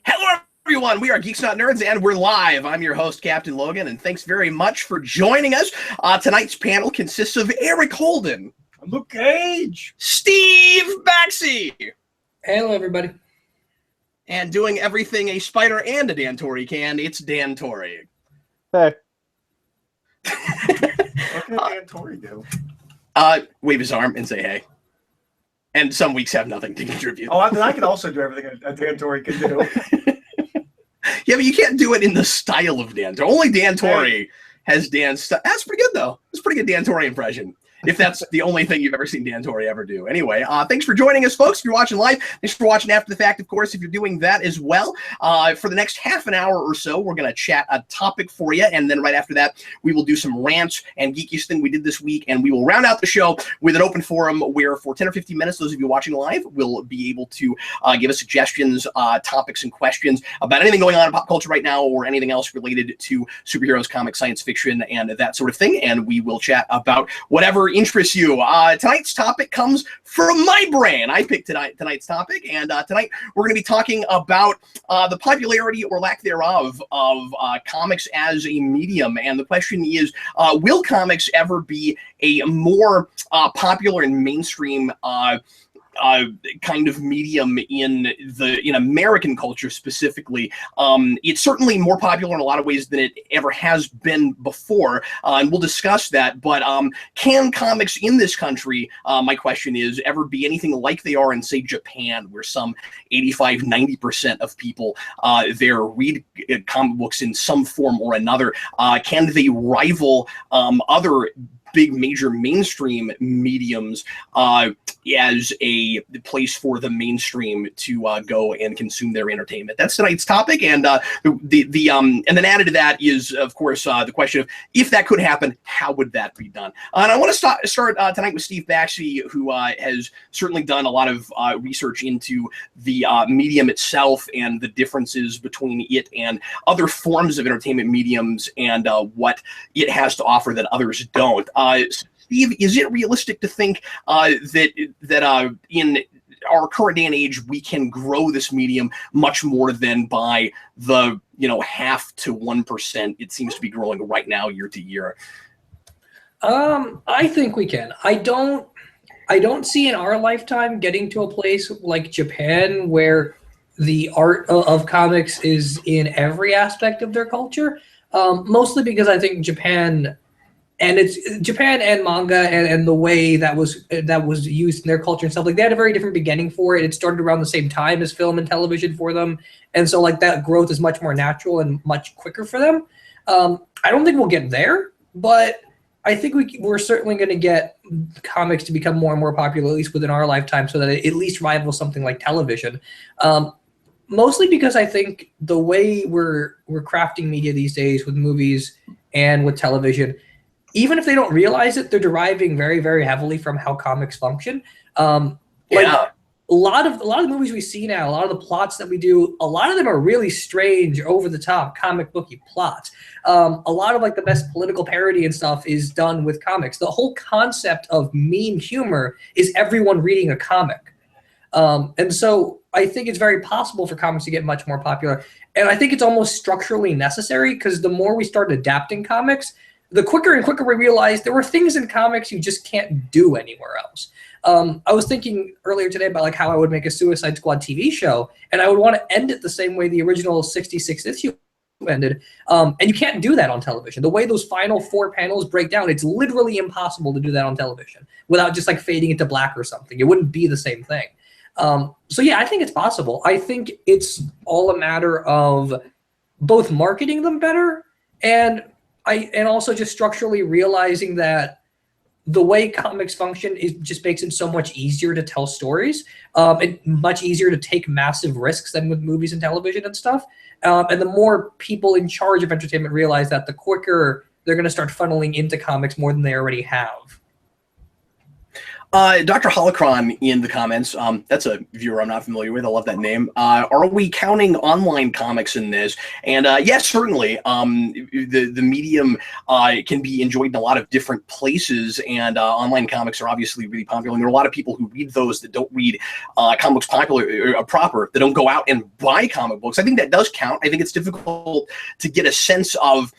Hello, everyone. We are Geeks Not Nerds, and we're live. I'm your host, Captain Logan, and thanks very much for joining us. Tonight's panel consists of Eric Holden, Luke Cage, Steve Baxi, hello, everybody, and doing everything a spider and a Dan Torrey can, it's Dan Torrey. Hey. What can Dan Torrey do? Wave his arm and say hey. And some weeks have nothing to contribute. Oh, then I can also do everything a Dan Torrey can do. Yeah, but you can't do it in the style of Dan Torrey. Only Dan Torrey has Dan's style. That's pretty good, though. That's a pretty good Dan Torrey impression, if that's the only thing you've ever seen Dan Torrey ever do. Anyway, thanks for joining us, folks. If you're watching live, thanks for watching after the fact, of course, if you're doing that as well. For the next half an hour or so, we're going to chat a topic for you, and then right after that, we will do some rants and Geekiest thing we did this week, and we will round out the show with an open forum where for 10 or 15 minutes, those of you watching live will be able to give us suggestions, topics, and questions about anything going on in pop culture right now or anything else related to superheroes, comics, science fiction, and that sort of thing, and we will chat about whatever interests you. Tonight's topic comes from my brain. I picked tonight's topic, and tonight we're going to be talking about the popularity or lack thereof of comics as a medium. And the question is, will comics ever be a more popular and mainstream kind of medium in American culture specifically? It's certainly more popular in a lot of ways than it ever has been before, and we'll discuss that. But can comics in this country, my question is, ever be anything like they are in, say, Japan, where some 85-90% of people there read comic books in some form or another? Can they rival other big major mainstream mediums as a place for the mainstream to go and consume their entertainment? That's tonight's topic, and and then added to that is, of course, the question of if that could happen, how would that be done? And I want to start tonight with Steve Baxi, who has certainly done a lot of research into the medium itself and the differences between it and other forms of entertainment mediums and what it has to offer that others don't. Steve, is it realistic to think that in our current day and age we can grow this medium much more than by the 0.5% to 1% it seems to be growing right now year to year? I think we can. I don't see in our lifetime getting to a place like Japan where the art of comics is in every aspect of their culture. Mostly because I think Japan and manga and the way that was used in their culture and stuff, like, they had a very different beginning for it. It started around the same time as film and television for them, and so like that growth is much more natural and much quicker for them. I don't think we'll get there, but I think we're certainly going to get comics to become more and more popular, at least within our lifetime, so that it at least rivals something like television. Mostly because I think the way we're crafting media these days with movies and with television, even if they don't realize it, they're deriving very, very heavily from how comics function. A lot of the movies we see now, a lot of the plots that we do, a lot of them are really strange, over the top, comic booky plots. A lot of like the best political parody and stuff is done with comics. The whole concept of meme humor is everyone reading a comic. And so I think it's very possible for comics to get much more popular. And I think it's almost structurally necessary, because the more we start adapting comics, the quicker and quicker we realize there were things in comics you just can't do anywhere else. I was thinking earlier today about like how I would make a Suicide Squad TV show, and I would want to end it the same way the original 66th issue ended. And you can't do that on television. The way those final 4 panels break down, it's literally impossible to do that on television without just like fading into black or something. It wouldn't be the same thing. So yeah, I think it's possible. I think it's all a matter of both marketing them better and also just structurally realizing that the way comics function just makes it so much easier to tell stories, and much easier to take massive risks than with movies and television and stuff. And the more people in charge of entertainment realize that, the quicker they're going to start funneling into comics more than they already have. Dr. Holocron in the comments, that's a viewer I'm not familiar with. I love that name. Are we counting online comics in this? And yes, certainly. The medium can be enjoyed in a lot of different places, and online comics are obviously really popular. And there are a lot of people who read those that don't read comic books proper, that don't go out and buy comic books. I think that does count. I think it's difficult to get a sense of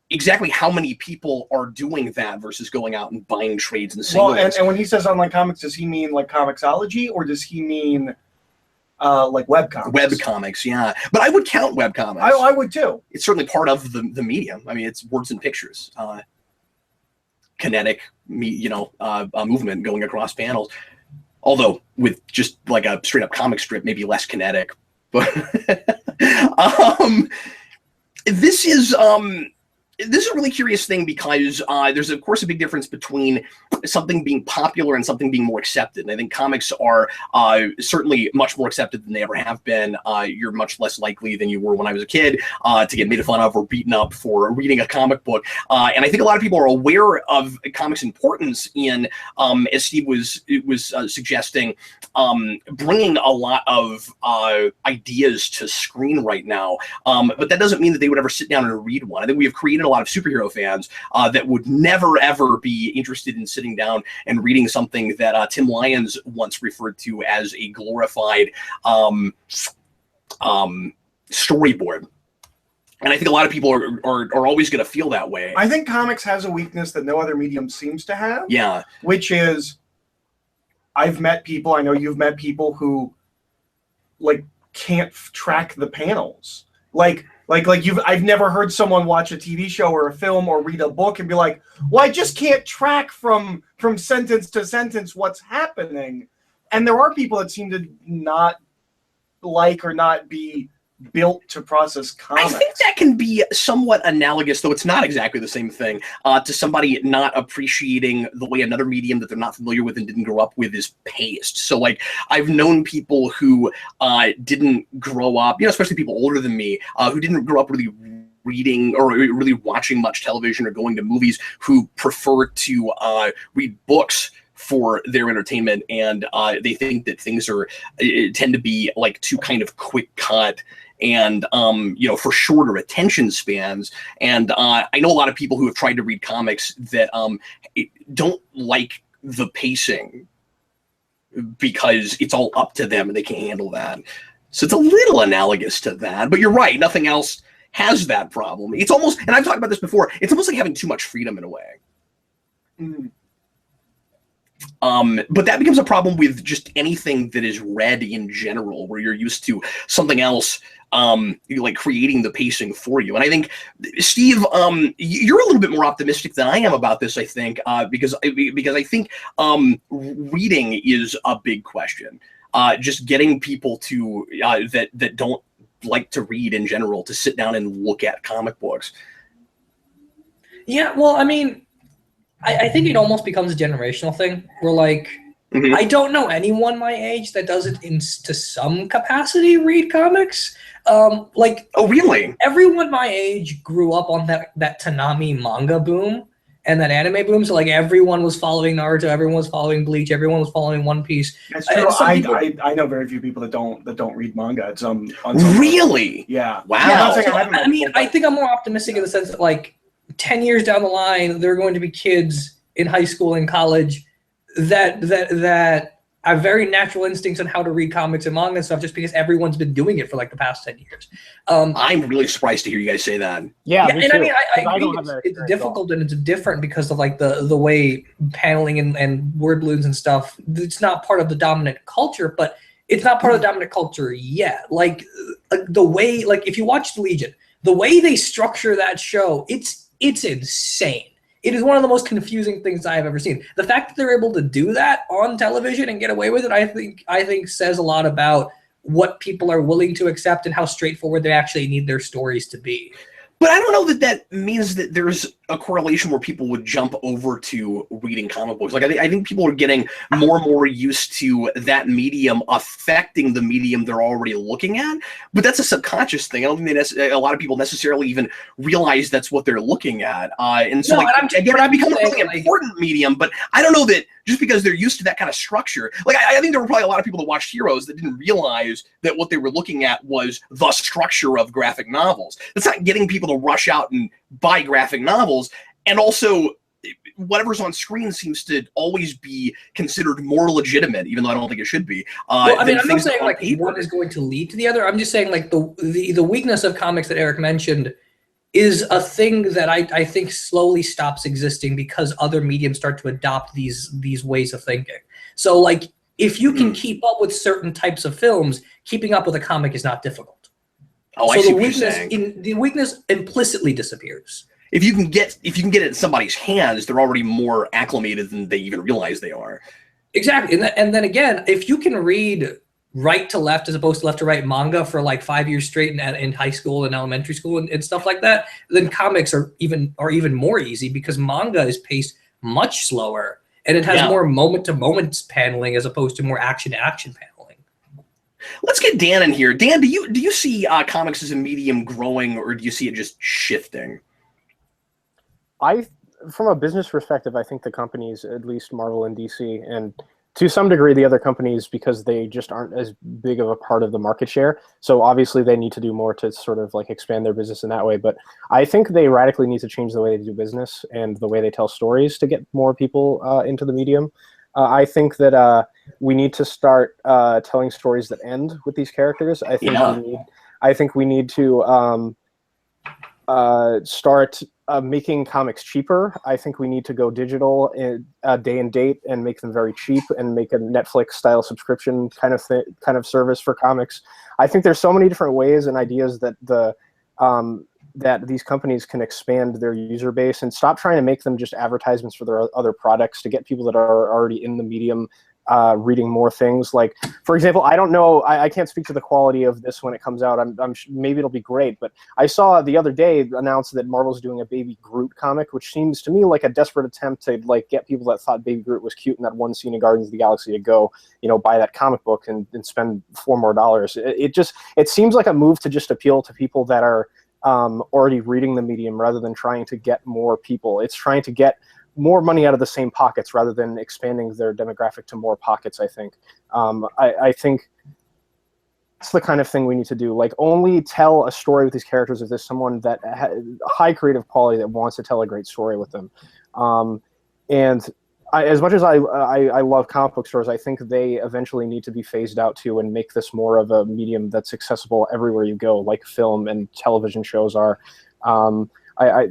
exactly how many people are doing that versus going out and buying trades and singles. Well, and when he says online comics, does he mean like Comixology, or does he mean like web comics? Web comics, yeah. But I would count web comics. I would too. It's certainly part of the medium. I mean, it's words and pictures, kinetic, movement going across panels. Although with just like a straight up comic strip, maybe less kinetic. But this is a really curious thing, because there's of course a big difference between something being popular and something being more accepted. And I think comics are certainly much more accepted than they ever have been. You're much less likely than you were when I was a kid to get made fun of or beaten up for reading a comic book. And I think a lot of people are aware of comics' importance in, as Steve was suggesting, bringing a lot of ideas to screen right now. But that doesn't mean that they would ever sit down and read one. I think we have created a lot of superhero fans that would never ever be interested in sitting down and reading something that Tim Lyons once referred to as a glorified storyboard. And I think a lot of people are always going to feel that way. I think comics has a weakness that no other medium seems to have. Yeah. Which is, I've met people, I know you've met people who like can't track the panels. I've never heard someone watch a TV show or a film or read a book and be like, well, I just can't track from sentence to sentence what's happening. And there are people that seem to not like or not be built to process comics. I think that can be somewhat analogous, though it's not exactly the same thing, to somebody not appreciating the way another medium that they're not familiar with and didn't grow up with is paced. So, like, I've known people who didn't grow up, especially people older than me, who didn't grow up really reading or really watching much television or going to movies, who prefer to read books for their entertainment, and they think that things tend to be like too kind of quick cut and for shorter attention spans. And I know a lot of people who have tried to read comics that don't like the pacing because it's all up to them and they can't handle that. So it's a little analogous to that, but you're right, nothing else has that problem. It's almost, and I've talked about this before, it's almost like having too much freedom in a way. Mm-hmm. But that becomes a problem with just anything that is read in general, where you're used to something else like creating the pacing for you. And I think, Steve, you're a little bit more optimistic than I am about this, I think, because I think reading is a big question. Just getting people to that don't like to read in general to sit down and look at comic books. Yeah, well, I mean, I think it almost becomes a generational thing. Where like, Mm-hmm. I don't know anyone my age that doesn't, to some capacity, read comics. Oh, really? Everyone my age grew up on that Tanami manga boom and that anime boom. So like everyone was following Naruto, everyone was following Bleach, everyone was following One Piece. That's true. I know very few people that don't read manga. It's on some really? level. Yeah. Wow. Yeah, So, I mean, I think I'm more optimistic in the sense that like 10 years down the line, there are going to be kids in high school and college that have very natural instincts on how to read comics and manga and stuff, just because everyone's been doing it for like the past 10 years. I'm really surprised to hear you guys say that. Yeah, and I mean, I agree. don't have It's difficult and it's different because of like the way paneling and word balloons and stuff. It's not part of the dominant culture, but it's not part of the dominant culture yet. Like the way, like if you watch the Legion, the way they structure that show, it's insane. It is one of the most confusing things I have ever seen. The fact that they're able to do that on television and get away with it, I think says a lot about what people are willing to accept and how straightforward they actually need their stories to be. But I don't know that means that there's a correlation where people would jump over to reading comic books. Like I think people are getting more and more used to that medium affecting the medium they're already looking at. But that's a subconscious thing. I don't think a lot of people necessarily even realize that's what they're looking at. And so, No, like, and again, it's become a saying, really important medium. But I don't know that just because they're used to that kind of structure. Like I think there were probably a lot of people that watched Heroes that didn't realize that what they were looking at was the structure of graphic novels. That's not getting people to rush out and buy graphic novels. And also, whatever's on screen seems to always be considered more legitimate, even though I don't think it should be. Well, I mean, I'm not things saying on like paper. one is going to lead to the other. I'm just saying like the weakness of comics that Eric mentioned is a thing that I think slowly stops existing because other mediums start to adopt these ways of thinking. So like if you can keep up with certain types of films, keeping up with a comic is not difficult. Oh, so I see the what you're weakness saying. the weakness implicitly disappears. If you can get it in somebody's hands, they're already more acclimated than they even realize they are. Exactly. And then again, if you can read right to left as opposed to left to right manga for like 5 years straight in high school and elementary school and stuff like that, then comics are even more easy because manga is paced much slower and it has more moment to moment paneling as opposed to more action to action paneling. Let's get Dan in here. Dan, do you see comics as a medium growing, or do you see it just shifting? From a business perspective, I think the companies, at least Marvel and DC, and to some degree the other companies, because they just aren't as big of a part of the market share. So obviously they need to do more to sort of like expand their business in that way. But I think they radically need to change the way they do business and the way they tell stories to get more people into the medium. I think that we need to start telling stories that end with these characters. I think we need to start making comics cheaper. I think we need to go digital day and date and make them very cheap and make a Netflix style subscription kind of service for comics. I think there's so many different ways and ideas that that these companies can expand their user base and stop trying to make them just advertisements for their other products to get people that are already in the medium reading more things. Like, for example, I don't know, I can't speak to the quality of this when it comes out. Maybe it'll be great, but I saw the other day announced that Marvel's doing a Baby Groot comic, which seems to me like a desperate attempt to like get people that thought Baby Groot was cute in that one scene in Guardians of the Galaxy to go, buy that comic book and spend $4 more. It seems like a move to just appeal to people that are already reading the medium rather than trying to get more people. It's trying to get more money out of the same pockets rather than expanding their demographic to more pockets, I think. I think that's the kind of thing we need to do. Like, only tell a story with these characters if there's someone that high creative quality that wants to tell a great story with them. As much as I love comic book stores, I think they eventually need to be phased out too and make this more of a medium that's accessible everywhere you go, like film and television shows are.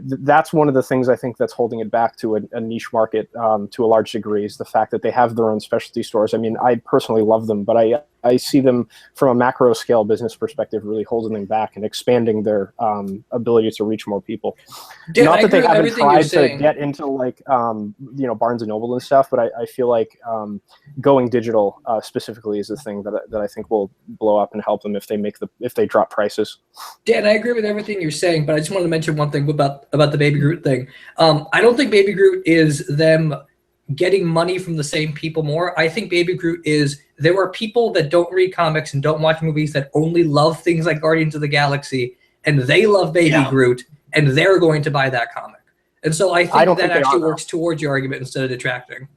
That's one of the things I think that's holding it back to a niche market to a large degree, is the fact that they have their own specialty stores. I mean, I personally love them, but I see them from a macro scale business perspective really holding them back and expanding their ability to reach more people. Dan, Not that they haven't tried to saying. get into like Barnes and Noble and stuff, but I feel like going digital specifically is the thing that I think will blow up and help them if they drop prices. Dan, I agree with everything you're saying, but I just wanted to mention one thing about the Baby Groot thing. I don't think Baby Groot is them getting money from the same people more. I think Baby Groot is there are people that don't read comics and don't watch movies that only love things like Guardians of the Galaxy, and they love Baby Groot, and they're going to buy that comic. And so I think that actually works towards your argument instead of detracting.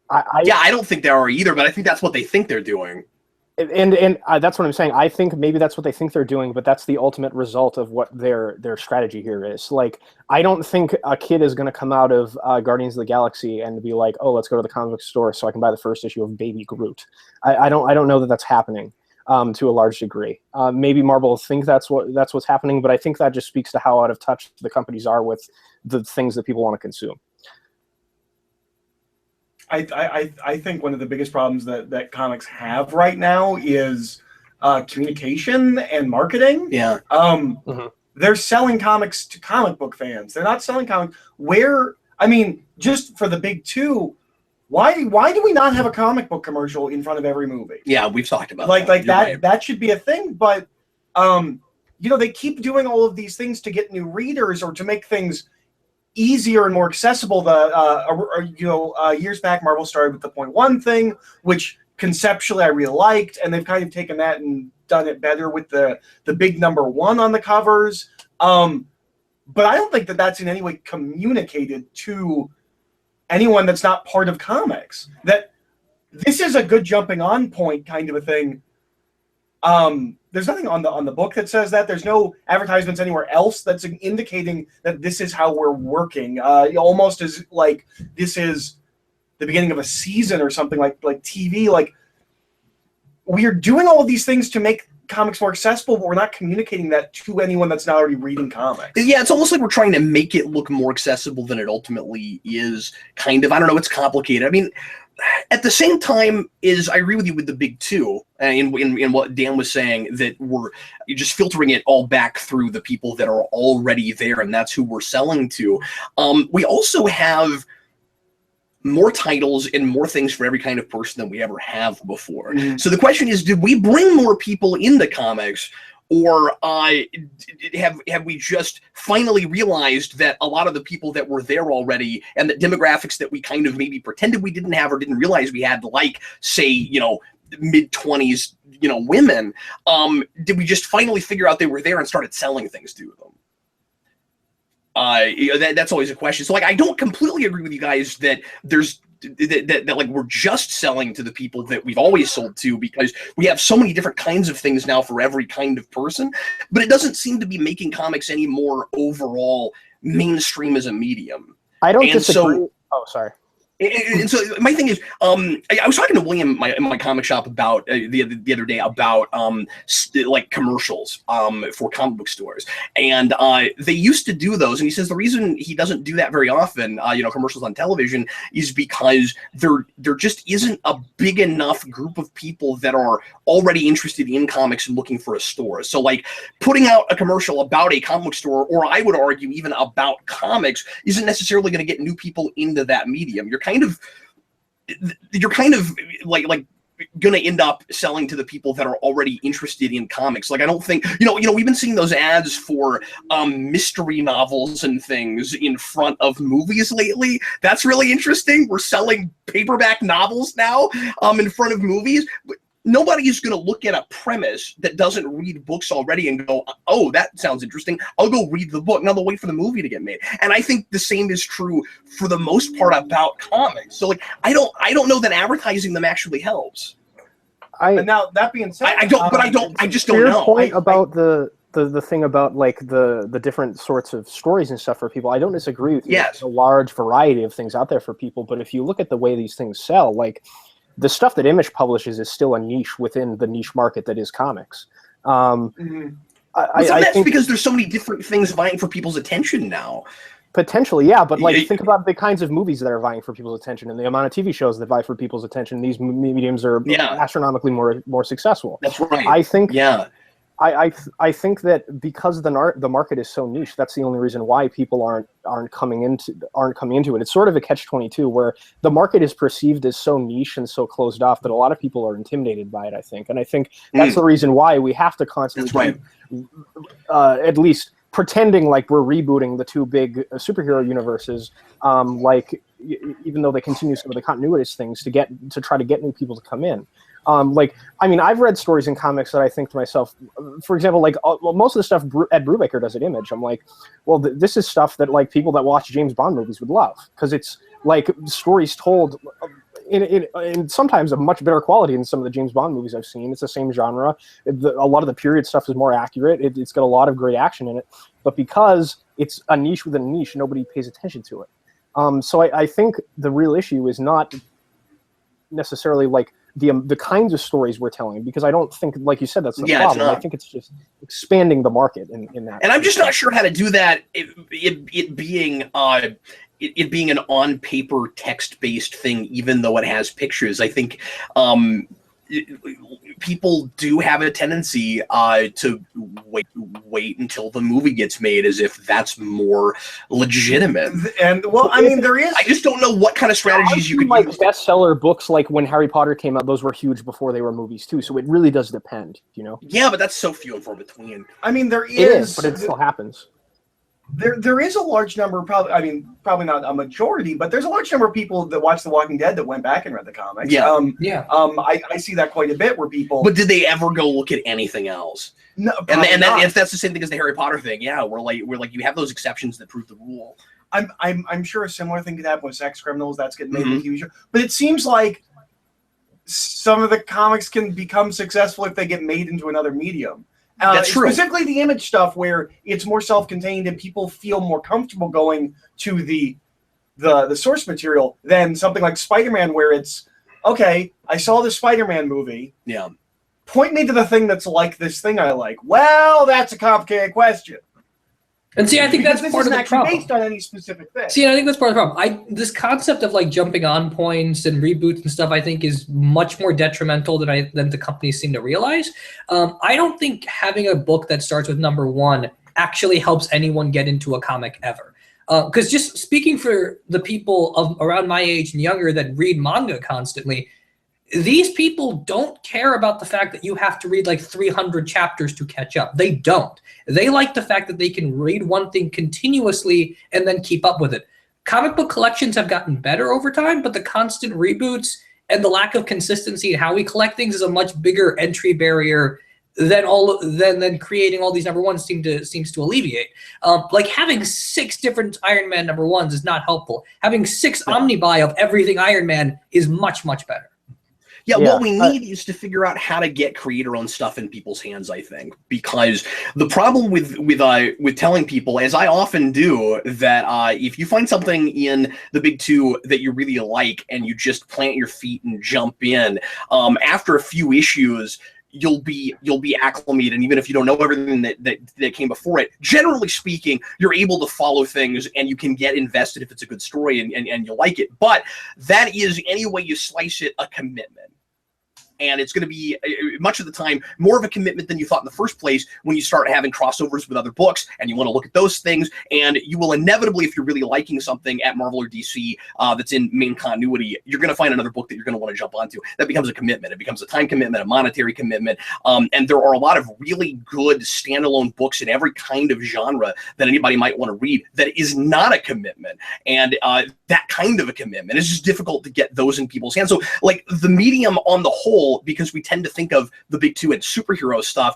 I don't think they are either, but I think that's what they think they're doing. And that's what I'm saying. I think maybe that's what they think they're doing, but that's the ultimate result of what their strategy here is. Like, I don't think a kid is going to come out of Guardians of the Galaxy and be like, oh, let's go to the comic book store so I can buy the first issue of Baby Groot. I don't know that that's happening to a large degree. Maybe Marvel think that's what's happening, but I think that just speaks to how out of touch the companies are with the things that people want to consume. I think one of the biggest problems that comics have right now is communication and marketing. Yeah. They're selling comics to comic book fans. They're not selling comics just for the big two. Why do we not have a comic book commercial in front of every movie? Yeah, we've talked about that. You're that. Right. That should be a thing. But they keep doing all of these things to get new readers or to make things easier and more accessible. Years back, Marvel started with the .1 thing, which conceptually I really liked, and they've kind of taken that and done it better with the big number 1 on the covers. But I don't think that that's in any way communicated to anyone that's not part of comics. That this is a good jumping on point kind of a thing. There's nothing on the book that says that. There's no advertisements anywhere else that's indicating that this is how we're working. Almost as like this is the beginning of a season or something like TV. Like, we are doing all of these things to make comics more accessible, but we're not communicating that to anyone that's not already reading comics. Yeah, it's almost like we're trying to make it look more accessible than it ultimately is. Kind of. I don't know. It's complicated. I mean, at the same time, I agree with you with the big two, in what Dan was saying, that you're just filtering it all back through the people that are already there, and that's who we're selling to. We also have more titles and more things for every kind of person than we ever have before. Mm-hmm. So the question is, did we bring more people into comics, or have we just finally realized that a lot of the people that were there already, and the demographics that we kind of maybe pretended we didn't have or didn't realize we had, like, say, mid-20s, women, did we just finally figure out they were there and started selling things to them? That's always a question. So, like, I don't completely agree with you guys that like we're just selling to the people that we've always sold to, because we have so many different kinds of things now for every kind of person. But it doesn't seem to be making comics any more overall mainstream as a medium. I don't disagree. Oh, sorry. And so my thing is, I was talking to William in my comic shop about the other day about like commercials for comic book stores, and they used to do those. And he says the reason he doesn't do that very often, commercials on television, is because there just isn't a big enough group of people that are already interested in comics and looking for a store. So, like, putting out a commercial about a comic book store, or I would argue even about comics, isn't necessarily going to get new people into that medium. You're kind of like going to end up selling to the people that are already interested in comics. Like, I don't think, we've been seeing those ads for mystery novels and things in front of movies lately. That's really interesting. We're selling paperback novels now in front of movies. Nobody is going to look at a premise that doesn't read books already and go, oh, that sounds interesting, I'll go read the book. Now they'll wait for the movie to get made. And I think the same is true for the most part about comics. So, like, I don't know that advertising them actually helps. And now, that being said, I just don't know. Your point about the thing about, like, the different sorts of stories and stuff for people, I don't disagree with you. Yes. There's a large variety of things out there for people, but if you look at the way these things sell, like, the stuff that Image publishes is still a niche within the niche market that is comics. So that's because there's so many different things vying for people's attention now. Potentially, yeah, but, like, think about the kinds of movies that are vying for people's attention and the amount of TV shows that vie for people's attention. These mediums are astronomically more successsul. That's right. I think. Yeah. I think that because the market is so niche, that's the only reason why people aren't coming into it. It's sort of a catch-22 where the market is perceived as so niche and so closed off that a lot of people are intimidated by it, I think. And I think that's the reason why we have to constantly at least pretending like we're rebooting the two big superhero universes, like, even though they continue some of the continuous things to try to get new people to come in. I've read stories in comics that I think to myself, for example, like, most of the stuff Ed Brubaker does at Image, I'm like, well, this is stuff that, like, people that watch James Bond movies would love, because it's, like, stories told in sometimes of much better quality than some of the James Bond movies I've seen. It's the same genre. A lot of the period stuff is more accurate. It's got a lot of great action in it, but because it's a niche within a niche, nobody pays attention to it. So I think the real issue is not necessarily, like, the kinds of stories we're telling, because I don't think, like you said, that's the problem. I think it's just expanding the market in that. And I'm just not sure how to do that. It being an on paper text based thing, even though it has pictures. I think people do have a tendency to wait until the movie gets made, as if that's more legitimate. And there is. I just don't know what kind of strategies you could like use. Bestseller books, like when Harry Potter came out, those were huge before they were movies too. So it really does depend, Yeah, but that's so few and far between. There is. It is, but it still happens. there is a large number, probably not a majority, but there's a large number of people that watch The Walking Dead that went back and read the comics. Yeah. I see that quite a bit where people. But did they ever go look at anything else? No, And if that's the same thing as the Harry Potter thing, yeah, we're like you have those exceptions that prove the rule. I'm sure a similar thing could happen with Sex Criminals. That's getting made into a TV show, but it seems like some of the comics can become successful if they get made into another medium. That's true. Specifically the image stuff where it's more self-contained and people feel more comfortable going to the source material than something like Spider-Man where it's, okay, I saw the Spider-Man movie. Yeah. Point me to the thing that's like this thing I like. Well, that's a complicated question. And see, I think that's part of the problem. Based on any specific thing. See, I think that's part of the problem. This concept of like jumping on points and reboots and stuff, I think, is much more detrimental than the companies seem to realize. I don't think having a book that starts with number 1 actually helps anyone get into a comic ever. Because just speaking for the people of around my age and younger that read manga constantly, these people don't care about the fact that you have to read like 300 chapters to catch up. They don't. They like the fact that they can read one thing continuously and then keep up with it. Comic book collections have gotten better over time, but the constant reboots and the lack of consistency in how we collect things is a much bigger entry barrier than creating all these number 1s seems to alleviate. Like having 6 different Iron Man number 1s is not helpful. Having 6 omnibuy of everything Iron Man is much, much better. Yeah, what we need is to figure out how to get creator-owned stuff in people's hands, I think. Because the problem with telling people, as I often do, that if you find something in the big 2 that you really like and you just plant your feet and jump in, after a few issues, you'll be acclimated, and even if you don't know everything that came before it, generally speaking, you're able to follow things and you can get invested if it's a good story and you like it. But that is, any way you slice it, a commitment. And it's going to be, much of the time, more of a commitment than you thought in the first place when you start having crossovers with other books and you want to look at those things. And you will inevitably, if you're really liking something at Marvel or DC that's in main continuity, you're going to find another book that you're going to want to jump onto. That becomes a commitment. It becomes a time commitment, a monetary commitment. And there are a lot of really good standalone books in every kind of genre that anybody might want to read that is not a commitment. And that kind of a commitment is just difficult to get those in people's hands. So, like, the medium on the whole, because we tend to think of the big 2 and superhero stuff,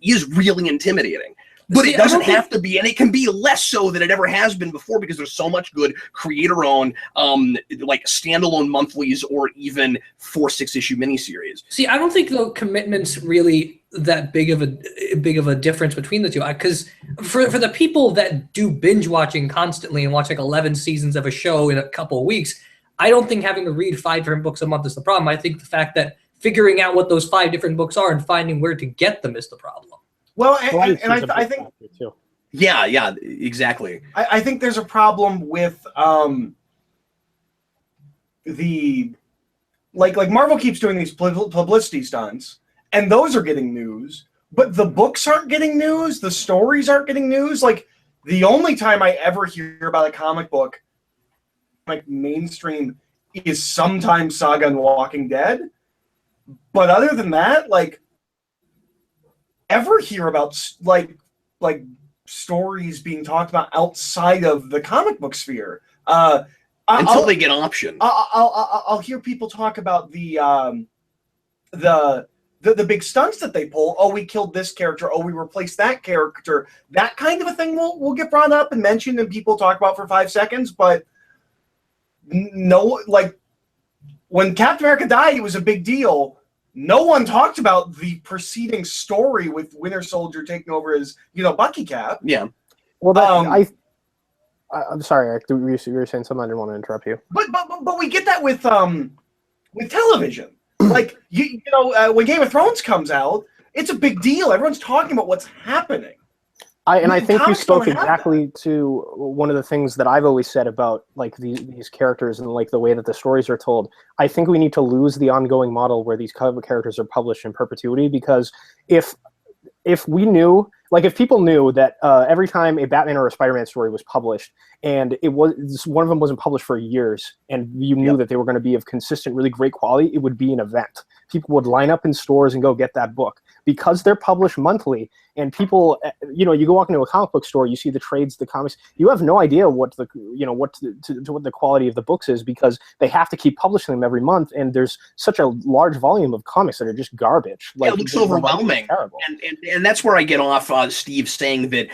is really intimidating. But it doesn't have to be, and it can be less so than it ever has been before, because there's so much good creator-owned, like standalone monthlies or even 4-6 issue miniseries. See, I don't think the commitment's really that big of a difference between the two. Because for the people that do binge watching constantly and watch like 11 seasons of a show in a couple of weeks, I don't think having to read 5 different books a month is the problem. I think the fact that figuring out what those 5 different books are and finding where to get them is the problem. well, I think too. Yeah, exactly. I think there's a problem with the like Marvel keeps doing these publicity stunts, and those are getting news, but the books aren't getting news, the stories aren't getting news. Like, the only time I ever hear about a comic book like mainstream is sometimes Saga and Walking Dead. But other than that, like, ever hear about like stories being talked about outside of the comic book sphere? Until they get optioned. I'll hear people talk about the big stunts that they pull. Oh, we killed this character. Oh, we replaced that character. That kind of a thing will get brought up and mentioned, and people talk about for 5 seconds. But no, like, when Captain America died, it was a big deal. No one talked about the preceding story with Winter Soldier taking over as, Bucky Cap. Yeah. Well, I'm sorry, Eric. You were saying something. I didn't want to interrupt you. But we get that with television. Like, when Game of Thrones comes out, it's a big deal. Everyone's talking about what's happening. I think you spoke exactly to one of the things that I've always said about like these characters and like the way that the stories are told. I think we need to lose the ongoing model where these cover characters are published in perpetuity, because if we knew, like, if people knew that every time a Batman or a Spider-Man story was published and one of them wasn't published for years, and you knew that they were going to be of consistent, really great quality, it would be an event. People would line up in stores and go get that book. because they're published monthly, and people, you go walk into a comic book store, you see the trades, the comics, you have no idea what the what the quality of the books is, because they have to keep publishing them every month, and there's such a large volume of comics that are just garbage. Like, it looks overwhelming, and that's where I get off Steve saying that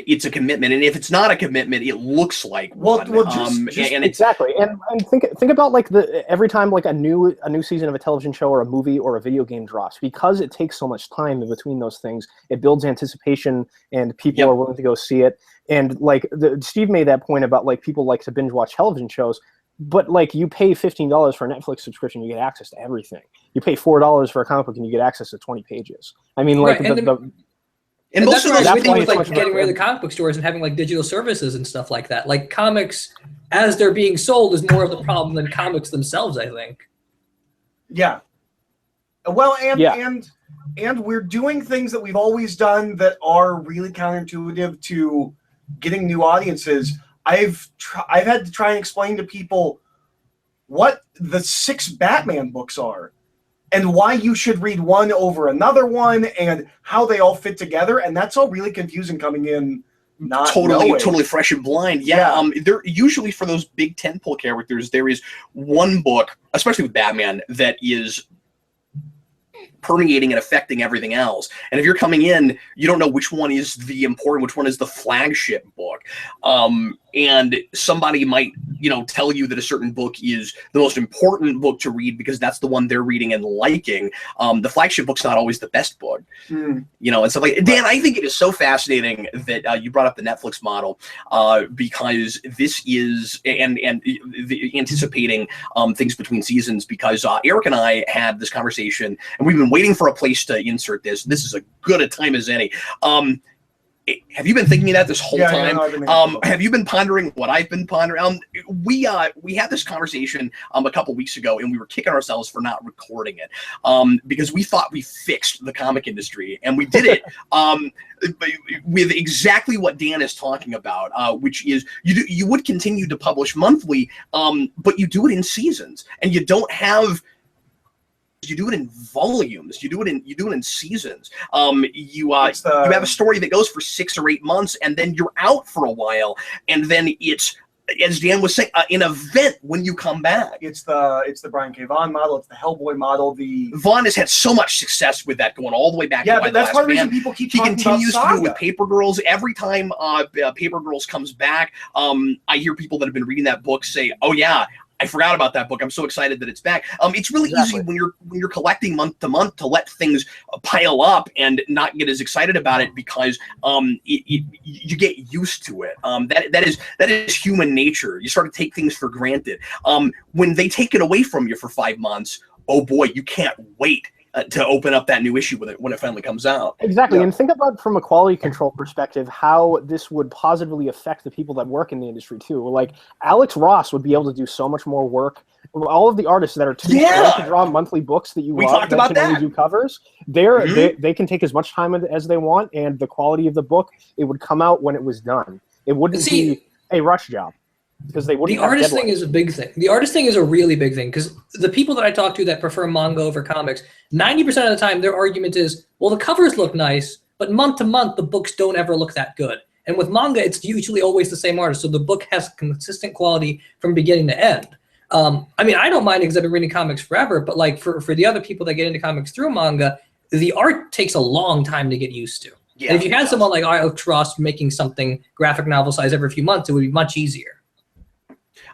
it's a commitment, and if it's not a commitment, it looks like exactly. And think about like every time like a new season of a television show or a movie or a video game drops, because it takes so much time in between those things, it builds anticipation, and people are willing to go see it. And like Steve made that point about like people like to binge watch television shows, but like you pay $15 for a Netflix subscription, you get access to everything. You pay $4 for a comic book and you get access to 20 pages. I mean, like and most of those things with like getting rid of the comic book stores and having like digital services and stuff like that. Like comics, as they're being sold, is more of the problem than comics themselves, I think. Yeah. Well, and we're doing things that we've always done that are really counterintuitive to getting new audiences. I've had to try and explain to people what the 6 Batman books are, and why you should read one over another one, and how they all fit together, and that's all really confusing coming in. Not totally fresh and blind. Yeah. They're usually, for those big tentpole characters, there is one book, especially with Batman, that is permeating and affecting everything else. And if you're coming in, you don't know which one is the important, which one is the flagship book. And somebody might, tell you that a certain book is the most important book to read because that's the one they're reading and liking. The flagship book's not always the best book, and stuff like that. Dan, I think it is so fascinating that you brought up the Netflix model, because this is, and anticipating things between seasons, because Eric and I had this conversation, and we've been waiting for a place to insert this. This is as good a time as any. Have you been thinking of that this whole time? Have you been pondering what I've been pondering? We had this conversation a couple weeks ago, and we were kicking ourselves for not recording it, because we thought we fixed the comic industry, and we did it with exactly what Dan is talking about, which is you would continue to publish monthly, but you do it in seasons, and you don't have. You do it in volumes. You do it in seasons. You have a story that goes for 6 or 8 months, and then you're out for a while, and then it's, as Dan was saying, an event when you come back. It's the Brian K. Vaughan model. It's the Hellboy model. Vaughan has had so much success with that, going all the way back. Yeah, but that's part of the reason people keep talking about Saga. He continues to do it with Paper Girls. Every time Paper Girls comes back, I hear people that have been reading that book say, "Oh yeah, I forgot about that book. I'm so excited that it's back." It's really easy when you're collecting month to month to let things pile up and not get as excited about it, because you get used to it. That is human nature. You start to take things for granted. When they take it away from you for 5 months, oh boy, you can't wait to open up that new issue with it when it finally comes out. Exactly, and think about from a quality control perspective how this would positively affect the people that work in the industry too. Like Alex Ross would be able to do so much more work. All of the artists that are too slow to draw monthly books that you love that can only do covers, they can take as much time as they want, and the quality of the book, it would come out when it was done. It wouldn't be a rush job. Because they wouldn't. The artist thing is a big thing. The artist thing is a really big thing, because the people that I talk to that prefer manga over comics, 90% of the time their argument is, well, the covers look nice, but month to month the books don't ever look that good. And with manga, it's usually always the same artist, so the book has consistent quality from beginning to end. I mean, I don't mind it because I've been reading comics forever, but like for the other people that get into comics through manga, the art takes a long time to get used to. Yeah, and if you had someone like Alex Ross making something graphic novel size every few months, it would be much easier.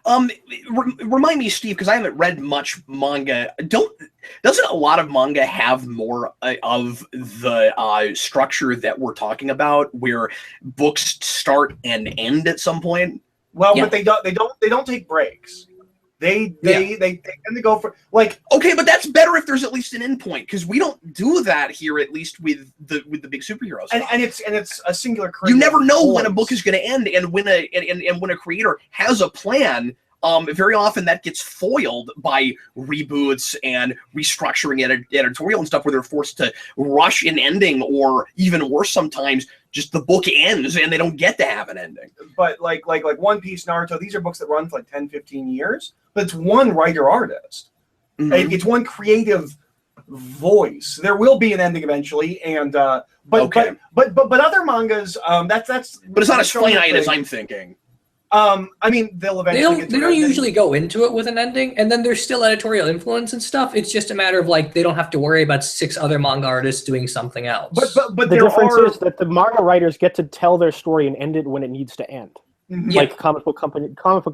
Remind me, Steve, because I haven't read much manga. Doesn't a lot of manga have more of the structure that we're talking about, where books start and end at some point? Well, but they don't take breaks. They tend to go for okay, but that's better if there's at least an end point, because we don't do that here, at least with the big superheroes. And it's a singular creator. You never know when a book is going to end, and when a creator has a plan. Very often that gets foiled by reboots and restructuring editorial and stuff, where they're forced to rush an ending, or even worse, sometimes just the book ends and they don't get to have an ending. But like One Piece, Naruto, these are books that run for like 10, 15 years, but it's one writer artist. Mm-hmm. It's one creative voice. There will be an ending eventually, and but other mangas, that's. But it's not as finite as I'm thinking. I mean, they'll eventually. They don't usually go into it with an ending, and then there's still editorial influence and stuff. It's just a matter of like they don't have to worry about 6 other manga artists doing something else. But the difference is that the manga writers get to tell their story and end it when it needs to end. Yeah. Like comic book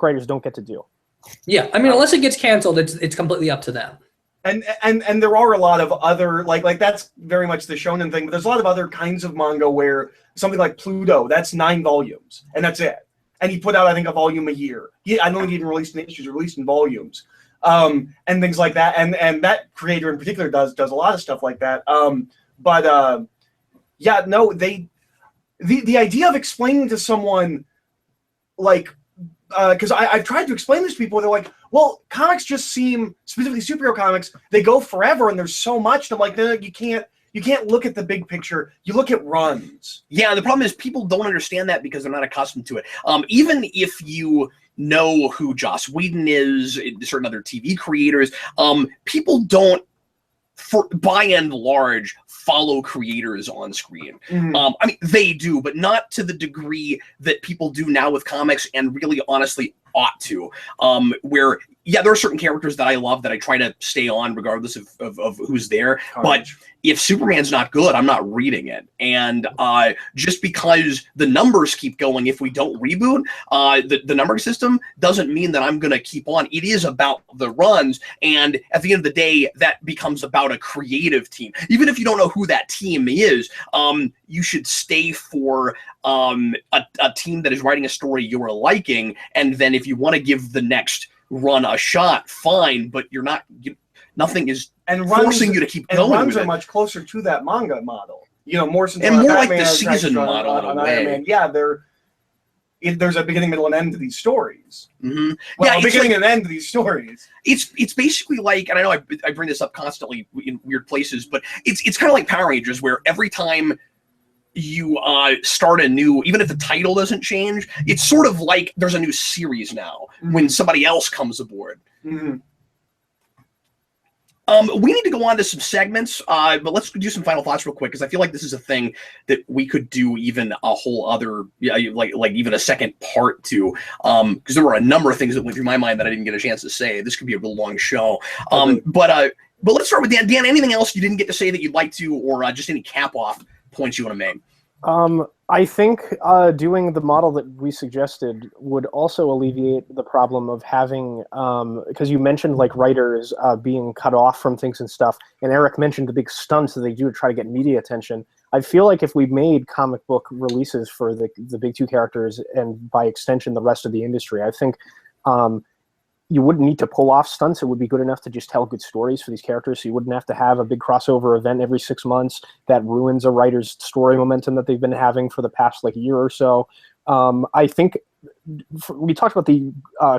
writers don't get to do. Yeah, I mean, unless it gets canceled, it's completely up to them. And there are a lot of other like that's very much the shonen thing, but there's a lot of other kinds of manga where something like Pluto, that's 9 volumes and that's it. And he put out, I think, a volume a year. I don't think he even released in issues, released in volumes, and things like that. And that creator in particular does a lot of stuff like that. Yeah, no, the idea of explaining to someone, like, because I've tried to explain this to people, they're like, well, comics just seem, specifically superhero comics, they go forever and there's so much. And I'm like, no, you can't look at the big picture. You look at runs. Yeah, the problem is people don't understand that because they're not accustomed to it. Even if you know who Joss Whedon is, certain other TV creators, people don't, by and large, follow creators on screen. Mm-hmm. I mean, they do, but not to the degree that people do now with comics, and really, honestly, ought to. Where, yeah, there are certain characters that I love that I try to stay on regardless of who's there. But if Superman's not good, I'm not reading it. And just because the numbers keep going, if we don't reboot, the numbering system doesn't mean that I'm going to keep on. It is about the runs. And at the end of the day, that becomes about a creative team. Even if you don't know who that team is, you should stay for a team that is writing a story you're liking. And then if you want to give the next run a shot, fine, but you're not, nothing is forcing you to keep going. And runs with are it. much closer to that manga model. You know, more since and more like Batman, the season model in a way. Man. Yeah, there's a beginning, middle, and end to these stories. Mm-hmm. Well, Yeah, a beginning and end to these stories. It's basically like, and I know I bring this up constantly in weird places, but it's kind of like Power Rangers, where every time you start a new, even if the title doesn't change, it's sort of like there's a new series now when somebody else comes aboard. Mm-hmm. We need to go on to some segments, but let's do some final thoughts real quick, because I feel like this is a thing that we could do even a whole other, like even a second part to, because there were a number of things that went through my mind that I didn't get a chance to say. This could be a real long show. But let's start with Dan. Dan, anything else you didn't get to say that you'd like to, or just any cap-off points you want to make? I think doing the model that we suggested would also alleviate the problem of having, because you mentioned like writers being cut off from things and stuff, and Eric mentioned the big stunts that they do to try to get media attention. I feel like if we made comic book releases for the big 2 characters, and by extension the rest of the industry, I think you wouldn't need to pull off stunts. It would be good enough to just tell good stories for these characters, so you wouldn't have to have a big crossover event every 6 months that ruins a writer's story momentum that they've been having for the past like year or so. I think we talked about the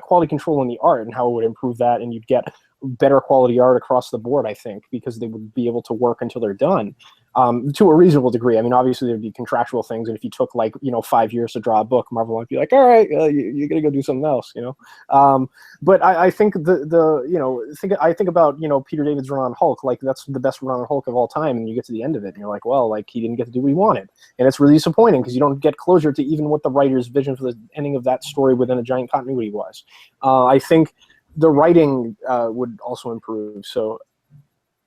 quality control in the art and how it would improve that, and you'd get better quality art across the board, I think, because they would be able to work until they're done. To a reasonable degree. I mean, obviously there'd be contractual things, and if you took 5 years to draw a book, Marvel might be like, all right, you're gonna go do something else, But I think I think about Peter David's run on Hulk, like that's the best run on Hulk of all time, and you get to the end of it, and you're like, well, like he didn't get to do what he wanted, and it's really disappointing because you don't get closure to even what the writer's vision for the ending of that story within a giant continuity was. I think the writing would also improve. So.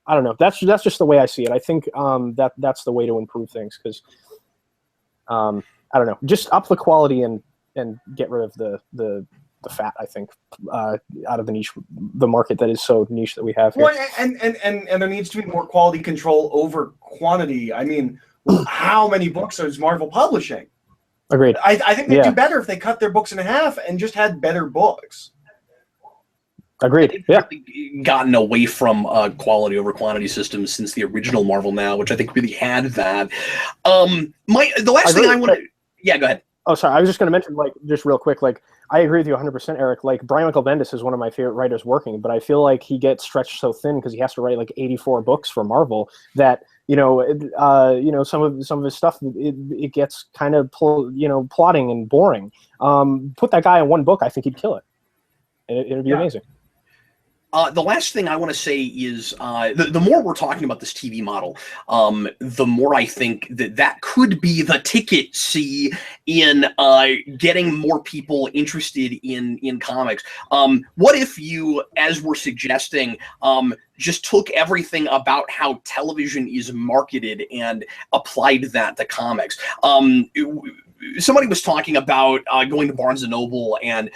I don't know. That's just the way I see it. I think that's the way to improve things, because I don't know, just up the quality and get rid of the fat. I think out of the market that is so niche that we have here. Well, and there needs to be more quality control over quantity. I mean, how many books is Marvel publishing? Agreed. I think they'd do better if they cut their books in half and just had better books. Agreed. Yeah. Gotten away from quality over quantity systems since the original Marvel Now, which I think really had that. The last thing I want to, yeah, go ahead. Oh, sorry. I was just going to mention, just real quick, I agree with you 100%, Eric. Brian Michael Bendis is one of my favorite writers working, but I feel like he gets stretched so thin because he has to write 84 books for Marvel that some of his stuff it gets kind of plotting and boring. Put that guy in one book, I think he'd kill it. It'd be amazing. The last thing I want to say is the more we're talking about this TV model, the more I think that could be the ticket, see, in getting more people interested in comics. What if you, as we're suggesting, just took everything about how television is marketed and applied that to comics? Somebody was talking about going to Barnes and Noble and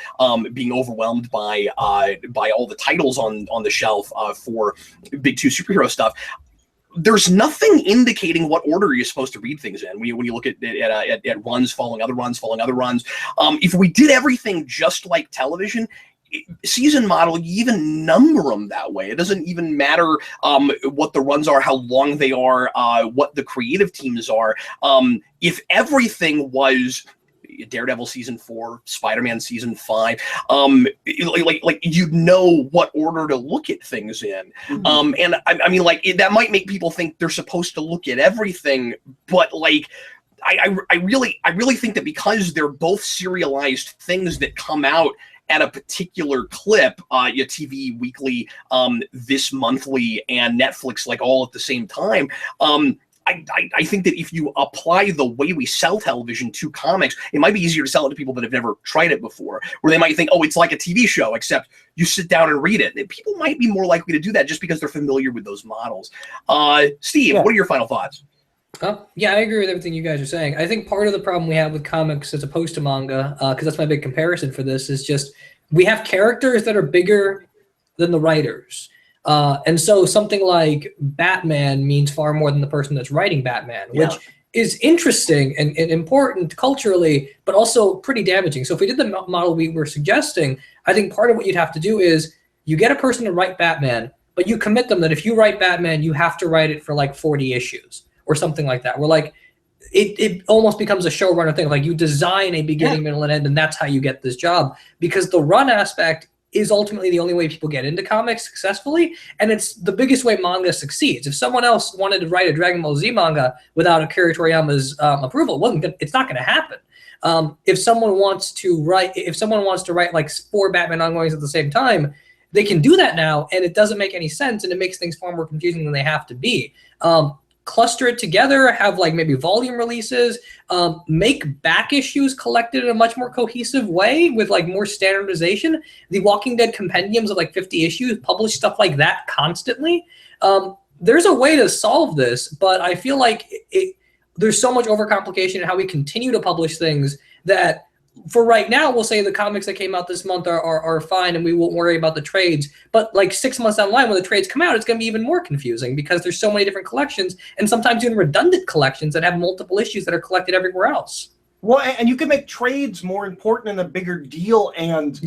being overwhelmed by all the titles on the shelf for big two superhero stuff. There's nothing indicating what order you're supposed to read things in. When you look at runs following other runs following other runs, if we did everything just like television, season model, you even number them that way. It doesn't even matter what the runs are, how long they are, what the creative teams are. If everything was Daredevil season 4, Spider-Man season 5, like you'd know what order to look at things in. Mm-hmm. And I mean, like that might make people think they're supposed to look at everything, but like I really think that because they're both serialized things that come out at a particular clip, your TV weekly, this monthly, and Netflix, like all at the same time. I think that if you apply the way we sell television to comics, it might be easier to sell it to people that have never tried it before, where they might think, oh, it's like a TV show, except you sit down and read it. People might be more likely to do that just because they're familiar with those models. Steve, what are your final thoughts? Yeah, I agree with everything you guys are saying. I think part of the problem we have with comics as opposed to manga, because that's my big comparison for this, is just we have characters that are bigger than the writers. And so something like Batman means far more than the person that's writing Batman, which is interesting and important culturally, but also pretty damaging. So if we did the model we were suggesting, I think part of what you'd have to do is you get a person to write Batman, but you commit them that if you write Batman, you have to write it for like 40 issues. Or something like that, where like it almost becomes a showrunner thing. Like you design a beginning, middle, and end, and that's how you get this job. Because the run aspect is ultimately the only way people get into comics successfully, and it's the biggest way manga succeeds. If someone else wanted to write a Dragon Ball Z manga without Akira Toriyama's approval, it's not going to happen. If someone wants to write like 4 Batman ongoings at the same time, they can do that now, and it doesn't make any sense, and it makes things far more confusing than they have to be. Cluster it together, have like maybe volume releases, make back issues collected in a much more cohesive way with like more standardization. The Walking Dead compendiums of like 50 issues, publish stuff like that constantly. There's a way to solve this, but I feel like there's so much overcomplication in how we continue to publish things that for right now, we'll say the comics that came out this month are fine and we won't worry about the trades. But like 6 months down the line, when the trades come out, it's going to be even more confusing because there's so many different collections and sometimes even redundant collections that have multiple issues that are collected everywhere else. Well, and you can make trades more important and a bigger deal, and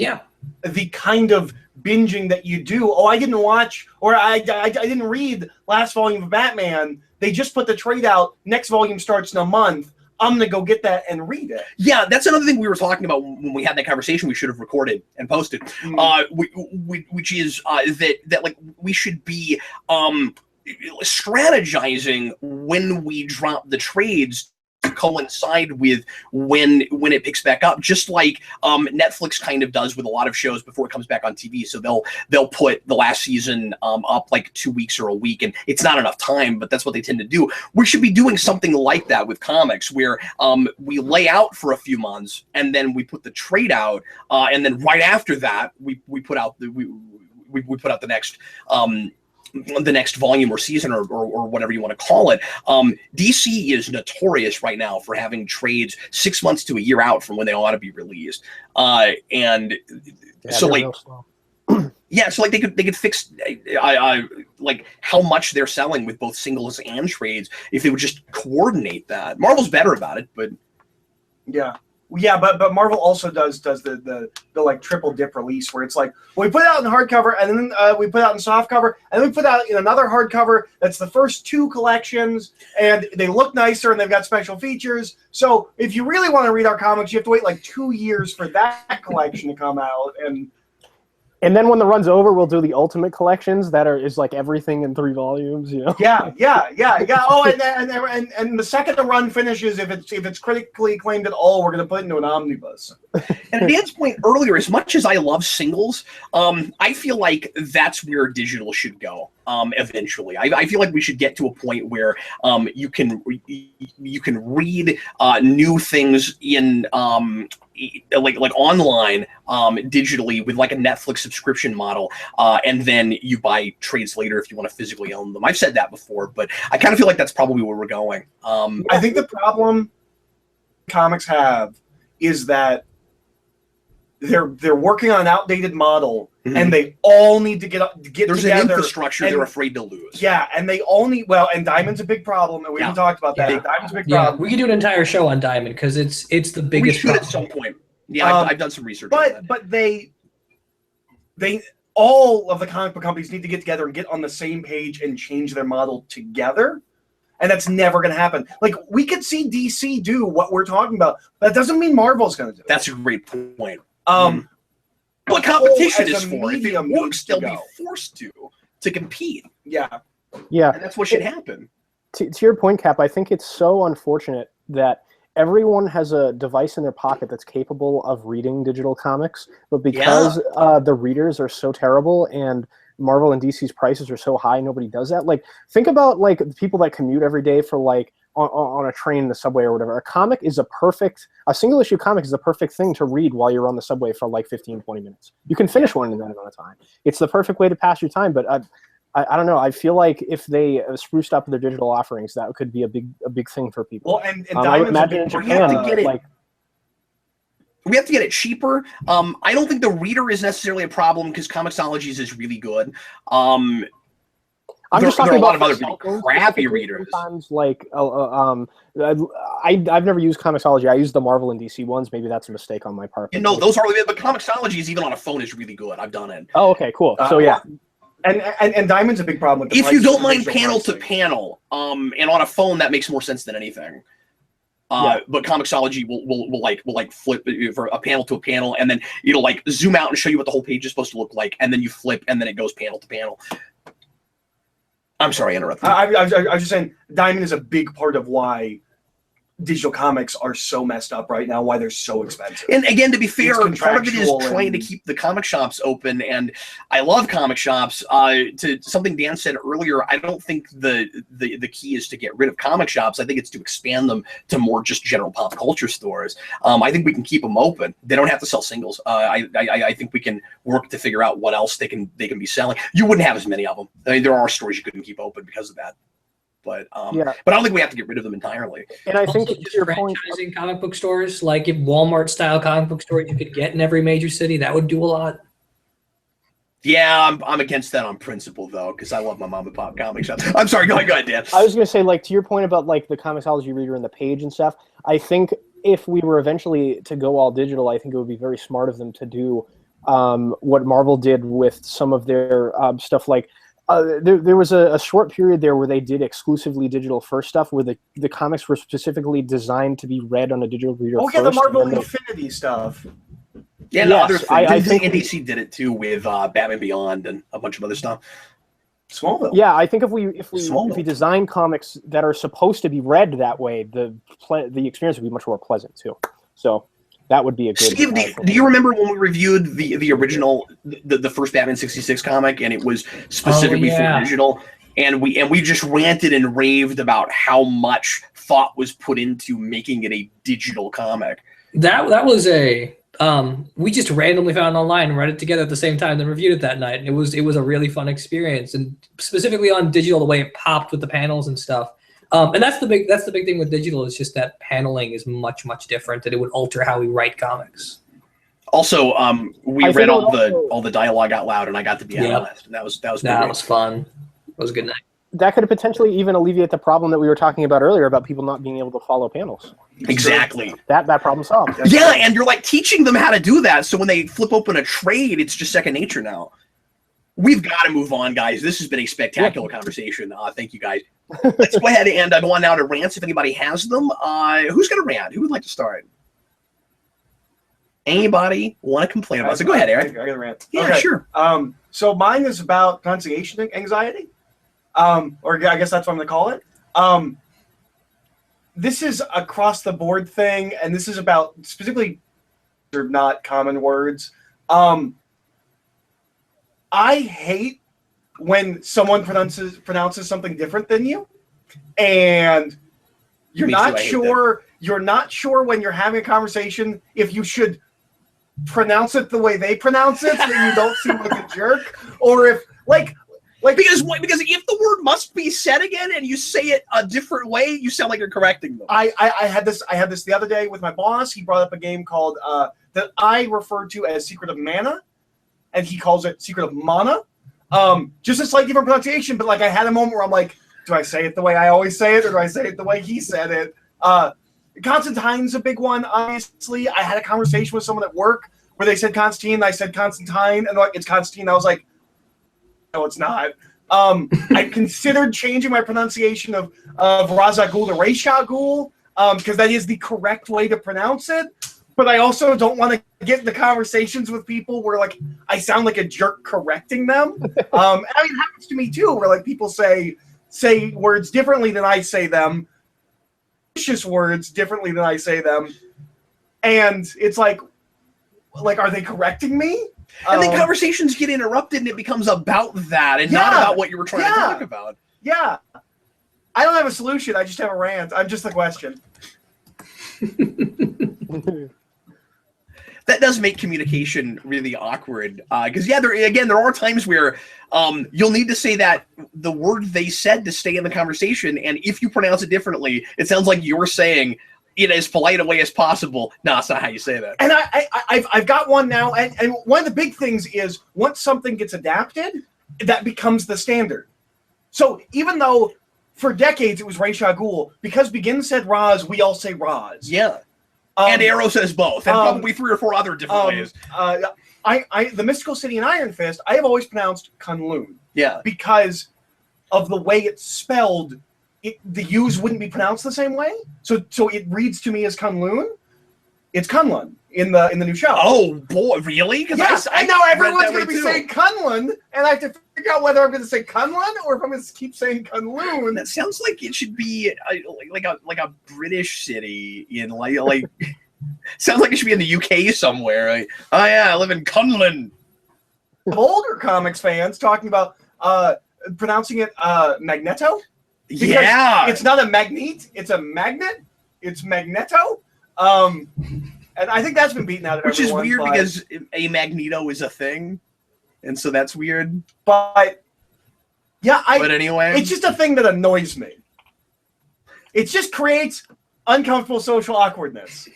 the kind of binging that you do. Oh, I didn't watch, or I didn't read last volume of Batman. They just put the trade out. Next volume starts in a month. I'm going to go get that and read it. Yeah, that's another thing we were talking about when we had that conversation we should have recorded and posted, which is that like we should be strategizing when we drop the trades to coincide with when it picks back up, just like Netflix kind of does with a lot of shows before it comes back on TV. So they'll put the last season up like 2 weeks or a week, and it's not enough time, but that's what they tend to do. We should be doing something like that with comics, where we lay out for a few months and then we put the trade out, and then right after that we put out we put out the next volume or season or whatever you want to call it. DC is notorious right now for having trades 6 months to a year out from when they ought to be released. And so like, so like they could fix like how much they're selling with both singles and trades if they would just coordinate that. Marvel's better about it, but but Marvel also does the like triple dip release where it's like, well, we put it out in hardcover and then we put it out in softcover and then we put it out in another hardcover that's the first 2 collections and they look nicer and they've got special features. So if you really want to read our comics, you have to wait like 2 years for that collection to come out. And And then when the run's over, we'll do the ultimate collections that is like everything in 3 volumes. You know. Yeah. Oh, and the second the run finishes, if it's critically acclaimed at all, we're gonna put it into an omnibus. And Dan's point earlier, as much as I love singles, I feel like that's where digital should go. Eventually, I feel like we should get to a point where you can read new things in like online digitally with like a Netflix subscription model, and then you buy trades later if you want to physically own them. I've said that before, but I kind of feel like that's probably where we're going. I think the problem comics have is that they're working on an outdated model, and they all need to get There's together. an infrastructure they're afraid to lose. Yeah, and they only and Diamond's a big problem, and we haven't talked about that. Yeah. Diamond's a big Yeah, problem. we could do an entire show on Diamond because it's the We biggest should at problem. some point. Yeah, I've done some research on that. But they all of the comic book companies need to get together and get on the same page and change their model together. And that's never going to happen. Like, we could see DC do what we're talking about. That doesn't mean Marvel's going to do it. That's a great point. But What competition as is a for? If it medium works, needs to they'll be go. forced to compete. Yeah. Yeah. And that's what should happen. To your point, Cap, I think it's so unfortunate that everyone has a device in their pocket that's capable of reading digital comics, but because the readers are so terrible and Marvel and DC's prices are so high, nobody does that. Like, think about like the people that commute every day for like on a train, the subway, or whatever. A single issue comic is a perfect thing to read while you're on the subway for like 15, 20 minutes. You can finish one in that amount of time. It's the perfect way to pass your time. But I don't know. I feel like if they spruced up their digital offerings, that could be a big thing for people. Well, and I would Diamond's a imagine in big part of Japan, that. get it. like, We have to get it cheaper. I don't think the reader is necessarily a problem because Comixologies is really good. I'm just there talking are a lot about of other really crappy readers. Sometimes, like, I've never used Comixology. I use the Marvel and DC ones. Maybe that's a mistake on my part. No, those are really good, but Comixologies, even on a phone, is really good. I've done it. Oh, okay, cool. So yeah, And Diamond's a big problem with the If you prices don't for mind digital panel to pricing. panel, and on a phone, that makes more sense than anything. But Comixology will flip for a panel to a panel, and then it'll like zoom out and show you what the whole page is supposed to look like, and then you flip, and then it goes panel to panel. I'm sorry, I interrupted. I was just saying, Diamond is a big part of why digital comics are so messed up right now, why they're so expensive. And again, to be fair, It's part of it is contractual trying to and- keep the comic shops open, and I love comic shops. To something Dan said earlier, I don't think the key is to get rid of comic shops. I think it's to expand them to more just general pop culture stores. I think we can keep them open. They don't have to sell singles. I think we can work to figure out what else they can be selling. You wouldn't have as many of them. I mean, there are stores you couldn't keep open because of that. But I don't think we have to get rid of them entirely. and I think Also, to just your point, franchising comic book stores, like if Walmart style comic book stores you could get in every major city, that would do a lot. Yeah, I'm against that on principle though, because I love my mom and pop comic shop. I'm sorry, go ahead, Dan. I was going to say, like, to your point about like the Comixology reader and the page and stuff. I think if we were eventually to go all digital, I think it would be very smart of them to do what Marvel did with some of their stuff. Like, there was a short period there where they did exclusively digital first stuff, where the comics were specifically designed to be read on a digital reader. Oh, yeah, the first, Marvel and then Infinity stuff. Yeah, Yes, no, other things. I Disney think and DC did it too with Batman Beyond and a bunch of other stuff. Smallville. Yeah, I think if we Smallville. design comics that are supposed to be read that way, the experience would be much more pleasant too. So that would be a good. Steve, do you remember when we reviewed the original, the first Batman 66 comic, and it was specifically for digital, and we just ranted and raved about how much thought was put into making it a digital comic. That was a we just randomly found it online and read it together at the same time, then reviewed it that night. And it was a really fun experience, and specifically on digital, the way it popped with the panels and stuff. And that's the big thing with digital, is just that paneling is much different, and it would alter how we write comics. Also, we I read think all the dialogue out loud, and I got to be analyzed, and that was Fun. It was a good night. That could potentially even alleviate the problem that we were talking about earlier about people not being able to follow panels. exactly. That problem solved. Yeah, and you're like teaching them how to do that, so when they flip open a trade, it's just second nature now. We've got to move on, guys. This has been a spectacular conversation. Thank you, guys. Let's go ahead and go on now to rants if anybody has them. Who's going to rant? Who would like to start? anybody want to complain about. So go ahead, Eric. I got a rant. Yeah, Okay. sure. So mine is about pronunciation anxiety, or I guess that's what I'm going to call it. This is across the board thing, and this is about specifically not common words. I hate when someone pronounces something different than you, and you're not sure when you're having a conversation if you should pronounce it the way they pronounce it so that you don't seem like a jerk, or if because if the word must be said again and you say it a different way, you sound like you're correcting them. I had this the other day with my boss. He brought up a game called that I refer to as Secret of Mana, and he calls it Secret of Mana. Just a slightly different pronunciation, but like I had a moment where I'm like, do I say it the way I always say it, or do I say it the way he said it? Constantine's a big one, obviously. I had a conversation with someone at work where they said Constantine, and I said Constantine, and they're like, it's Constantine. I was like, no, it's not. I considered changing my pronunciation of Razagul to Reshagul, because that is the correct way to pronounce it. But I also don't want to get into conversations with people where like I sound like a jerk correcting them. I mean, it happens to me too, where like people say words differently than I say them, vicious words differently than I say them, and it's like are they correcting me? And then conversations get interrupted, and it becomes about that, and not about what you were trying to talk about. Yeah, I don't have a solution. I just have a rant. I'm just a question. That does make communication really awkward. Because there are times where you'll need to say that the word they said to stay in the conversation, and if you pronounce it differently, it sounds like you're saying in as polite a way as possible. No, that's not how you say that. And I've got one now, and one of the big things is once something gets adapted, that becomes the standard. So even though for decades it was Reshagul, because Begin said Raz, we all say Raz. Yeah. And Arrow says both, and probably 3 or 4 other different ways. The Mystical City in Iron Fist, I have always pronounced Kunlun. Yeah. Because of the way it's spelled, the U's wouldn't be pronounced the same way. So it reads to me as Kunlun. It's Kunlun in the new show. Oh boy, really? Yes, I know everyone's going to be saying Kunlun, and I have to figure out whether I'm going to say Kunlun or if I'm going to keep saying Kunlun. That sounds like it should be like a British city in like sounds like it should be in the UK somewhere. Like, oh yeah, I live in Kunlun. Older comics fans talking about pronouncing it Magneto. Yeah, it's not a magnet; it's a magnet. It's Magneto. And I think that's been beaten out of which everyone. Which is weird because a Magneto is a thing, and so that's weird. But but anyway, it's just a thing that annoys me. It just creates uncomfortable social awkwardness.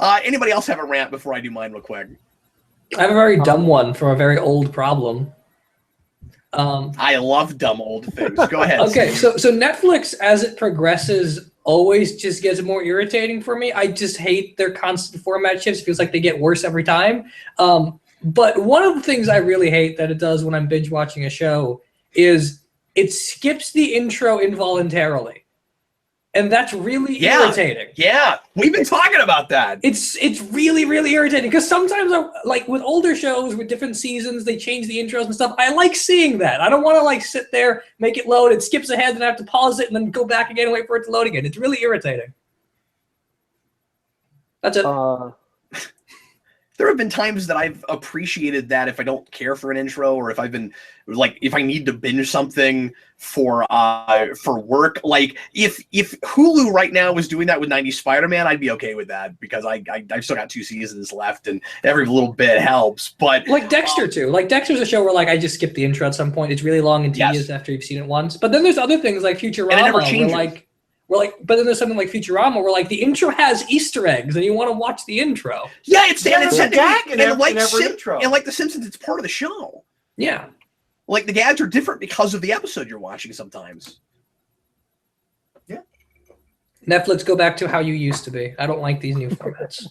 Anybody else have a rant before I do mine real quick? I have a very dumb one from a very old problem. I love dumb old things. Go ahead. Okay, so Netflix, as it progresses, always just gets more irritating for me. I just hate their constant format shifts. It feels like they get worse every time. But one of the things I really hate that it does when I'm binge watching a show is it skips the intro involuntarily. And that's really irritating. Yeah, we've been talking about that. It's really, really irritating because sometimes, like with older shows with different seasons, they change the intros and stuff. I like seeing that. I don't want to like sit there, make it load, it skips ahead, and I have to pause it and then go back again and wait for it to load again. It's really irritating. That's it. There have been times that I've appreciated that if I don't care for an intro, or if I've been like, if I need to binge something for work, like if Hulu right now was doing that with 90s Spider-Man, I'd be okay with that because I've still got 2 seasons left and every little bit helps. But like Dexter too, like Dexter's a show where like I just skip the intro at some point. It's really long and tedious after you've seen it once. But then there's other things like Futurama, but then there's something like Futurama where like the intro has Easter eggs and you want to watch the intro. Yeah, it's a gag in every intro. And like The Simpsons, it's part of the show. Yeah. Like the gags are different because of the episode you're watching sometimes. Yeah. Netflix, go back to how you used to be. I don't like these new formats.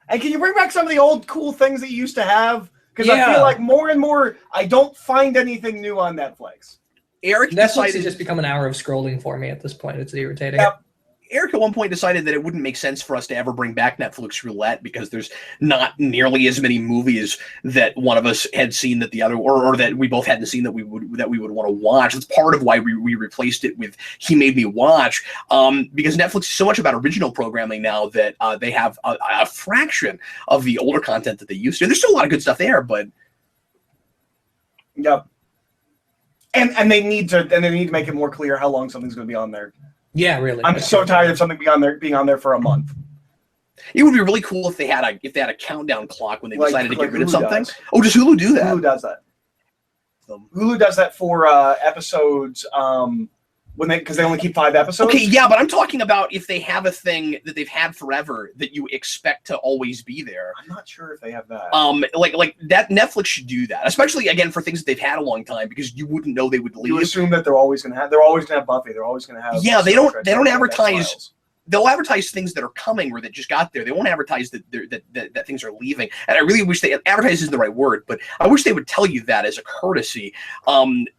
And can you bring back some of the old cool things that you used to have? Because I feel like more and more I don't find anything new on Netflix. Netflix has just become an hour of scrolling for me at this point. It's irritating. Eric at one point decided that it wouldn't make sense for us to ever bring back Netflix Roulette because there's not nearly as many movies that one of us had seen that the other, or that we both hadn't seen that we would want to watch. That's part of why we replaced it with He Made Me Watch, because Netflix is so much about original programming now that they have a fraction of the older content that they used to. There's still a lot of good stuff there, but yep. And they need to make it more clear how long something's going to be on there. Yeah, really. I'm so tired of something being on there for a month. it would be really cool if they had a countdown clock when they decided to get rid of Hulu something. does. Oh, does Hulu do that? Hulu does that. Hulu does that for episodes because they only keep 5 episodes. Okay, yeah, but I'm talking about if they have a thing that they've had forever that you expect to always be there. I'm not sure if they have that. Like that Netflix should do that, especially again for things that they've had a long time, because you wouldn't know they would leave. You assume that they're always going to have Buffy. They're always going to have. Yeah, they don't advertise. X-Files. They'll advertise things that are coming or that just got there. They won't advertise that things are leaving. And I really wish they advertise isn't the right word, but I wish they would tell you that as a courtesy.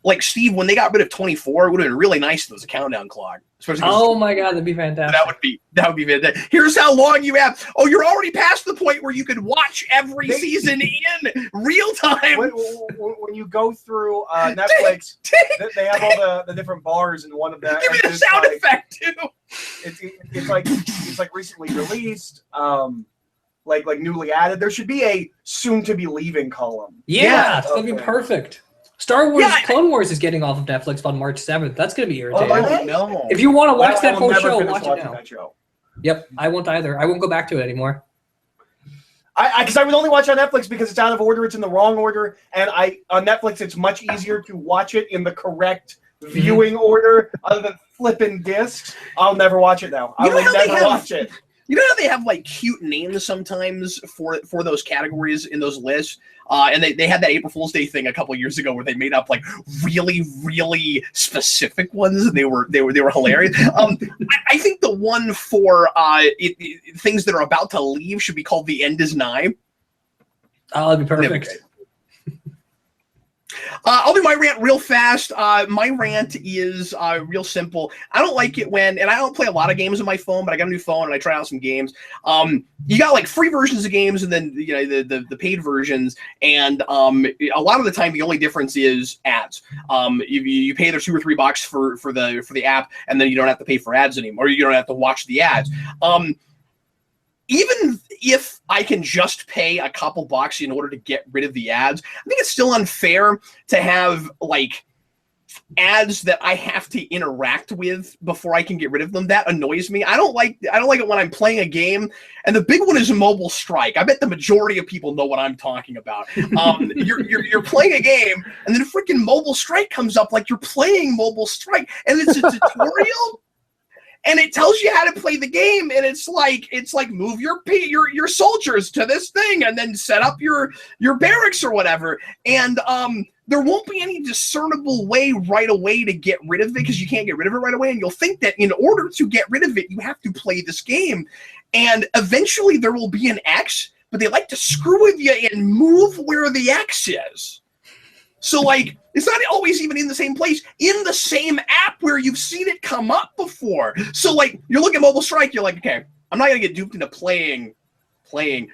Like Steve, when they got rid of 24, it would have been really nice if there was a countdown clock. Oh my God, that'd be fantastic. That would be fantastic. Here's how long you have. Oh, you're already past the point where you could watch every season in real time. When you go through Netflix, they have all the different bars, and one of them. Give me the sound effect too. It's like recently released, like newly added. There should be a soon to be leaving column. Yeah, that'd be perfect. Star Wars Clone Wars is getting off of Netflix on March 7th. That's going to be irritating. Oh, no. If you want to watch that whole show, watch it now. That show. Yep, I won't either. I won't go back to it anymore. Because I would only watch on Netflix because it's out of order. It's in the wrong order, and on Netflix it's much easier to watch it in the correct viewing order other than flipping discs. I'll never watch it now. I will never watch it. You know how they have like cute names sometimes for those categories in those lists? And they had that April Fool's Day thing a couple years ago where they made up like really, really specific ones, and they were hilarious. I think the one for things that are about to leave should be called The End Is Nigh. Oh, that'd be perfect. I'll do my rant real fast. My rant is real simple. I don't like it when, and I don't play a lot of games on my phone, but I got a new phone and I try out some games. You got like free versions of games and then the paid versions, and a lot of the time the only difference is ads. You pay their $2 or $3 for the app, and then you don't have to pay for ads anymore. Or you don't have to watch the ads. Even if I can just pay a couple bucks in order to get rid of the ads, I think it's still unfair to have like ads that I have to interact with before I can get rid of them. That annoys me. I don't like it when I'm playing a game. And the big one is Mobile Strike. I bet the majority of people know what I'm talking about. You're playing a game, and then freaking Mobile Strike comes up like you're playing Mobile Strike, and it's a tutorial. And it tells you how to play the game, and it's like move your soldiers to this thing, and then set up your barracks or whatever. And there won't be any discernible way right away to get rid of it, because you can't get rid of it right away. And you'll think that in order to get rid of it, you have to play this game. And eventually there will be an X, but they like to screw with you and move where the X is. So, like, it's not always even in the same place, in the same app where you've seen it come up before. So, like, you're looking at Mobile Strike, you're like, okay, I'm not going to get duped into playing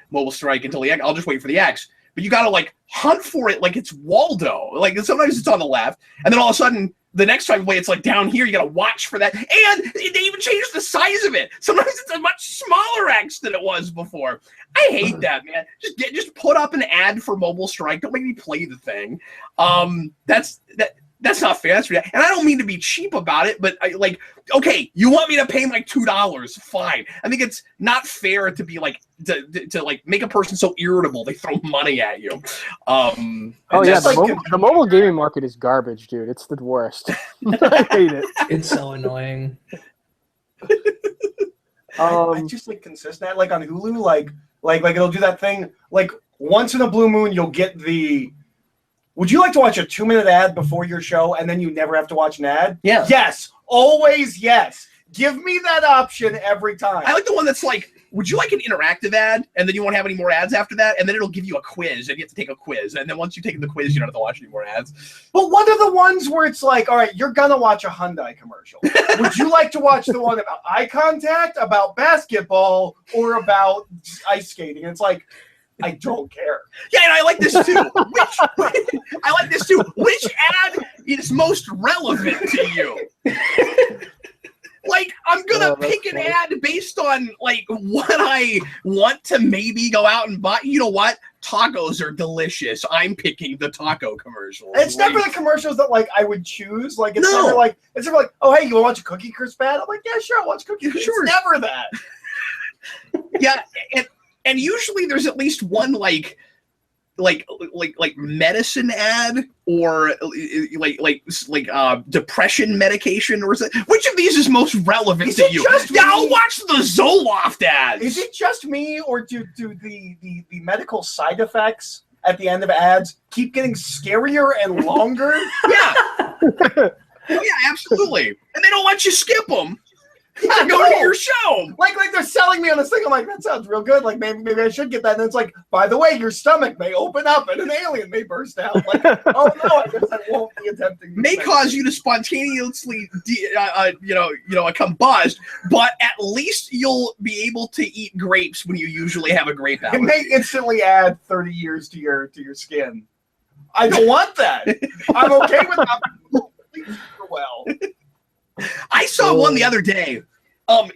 Mobile Strike until the X. I'll just wait for the X. But you got to, like, hunt for it like it's Waldo. Like, sometimes it's on the left, and then all of a sudden, the next time you play, it's like down here. You got to watch for that. And they even changed the size of it. Sometimes it's a much smaller X than it was before. I hate that, man. Just put up an ad for Mobile Strike. Don't make me play the thing. That's not fair. That's and I don't mean to be cheap about it, but okay, you want me to pay my $2? Fine. I think it's not fair to be like to like make a person so irritable they throw money at you. The mobile gaming market is garbage, dude. It's the worst. I hate it. It's so annoying. I just like consistent. Like on Hulu, like it'll do that thing. Like once in a blue moon, you'll get the. Would you like to watch a 2-minute ad before your show, and then you never have to watch an ad? Yeah. Yes. Always yes. Give me that option every time. I like the one that's like, would you like an interactive ad? And then you won't have any more ads after that. And then it'll give you a quiz and you have to take a quiz. And then once you take the quiz, you don't have to watch any more ads. But what are the ones where it's like, all right, you're going to watch a Hyundai commercial. Would you like to watch the one about eye contact, about basketball, or about ice skating? And it's like, I don't care. Yeah, and I like this too. I like this too. Which ad is most relevant to you? Like, I'm gonna pick an ad based on like what I want to maybe go out and buy. You know what? Tacos are delicious. I'm picking the taco commercials. It's never the commercials that like I would choose. Like it's never like oh hey, you want to watch a Cookie Crisp ad? I'm like, yeah, sure, I'll watch Cookie Crisp. Sure. It's never that. Yeah, and usually there's at least one like medicine ad or depression medication or something. Which of these is most relevant to you? Yeah, I'll watch the Zoloft ads. Is it just me, or do the medical side effects at the end of ads keep getting scarier and longer? Yeah. Oh, yeah, absolutely. And they don't let you skip them. Yeah, go to your show. Like they're selling me on this thing. I'm like, that sounds real good. Like maybe I should get that. And it's like, by the way, your stomach may open up and an alien may burst out. Like, oh no, I guess I won't be attempting. May cause you to spontaneously, combust, but at least you'll be able to eat grapes when you usually have a grape allergy. It may instantly add 30 years to your skin. I don't want that. I'm okay with that. Well. I saw one the other day,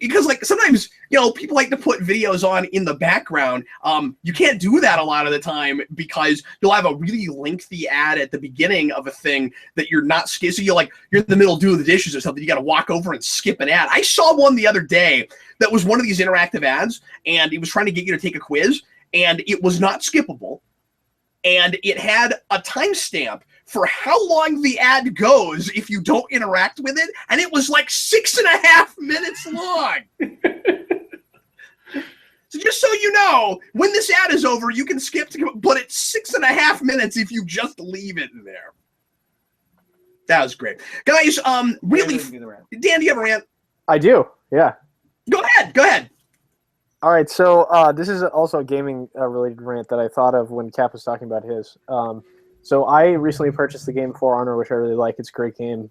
because like sometimes, people like to put videos on in the background. You can't do that a lot of the time because you'll have a really lengthy ad at the beginning of a thing that you're not skipping. So you're in the middle doing the dishes or something. You got to walk over and skip an ad. I saw one the other day that was one of these interactive ads, and it was trying to get you to take a quiz, and it was not skippable. And it had a timestamp for how long the ad goes if you don't interact with it, and it was like 6.5 minutes long. So just so you know, when this ad is over, you can skip but it's 6.5 minutes if you just leave it in there. That was great. Guys, really, Dan, do you have a rant? I do, yeah. Go ahead. All right, so this is also a gaming-related rant that I thought of when Cap was talking about his. So I recently purchased the game For Honor, which I really like. It's a great game.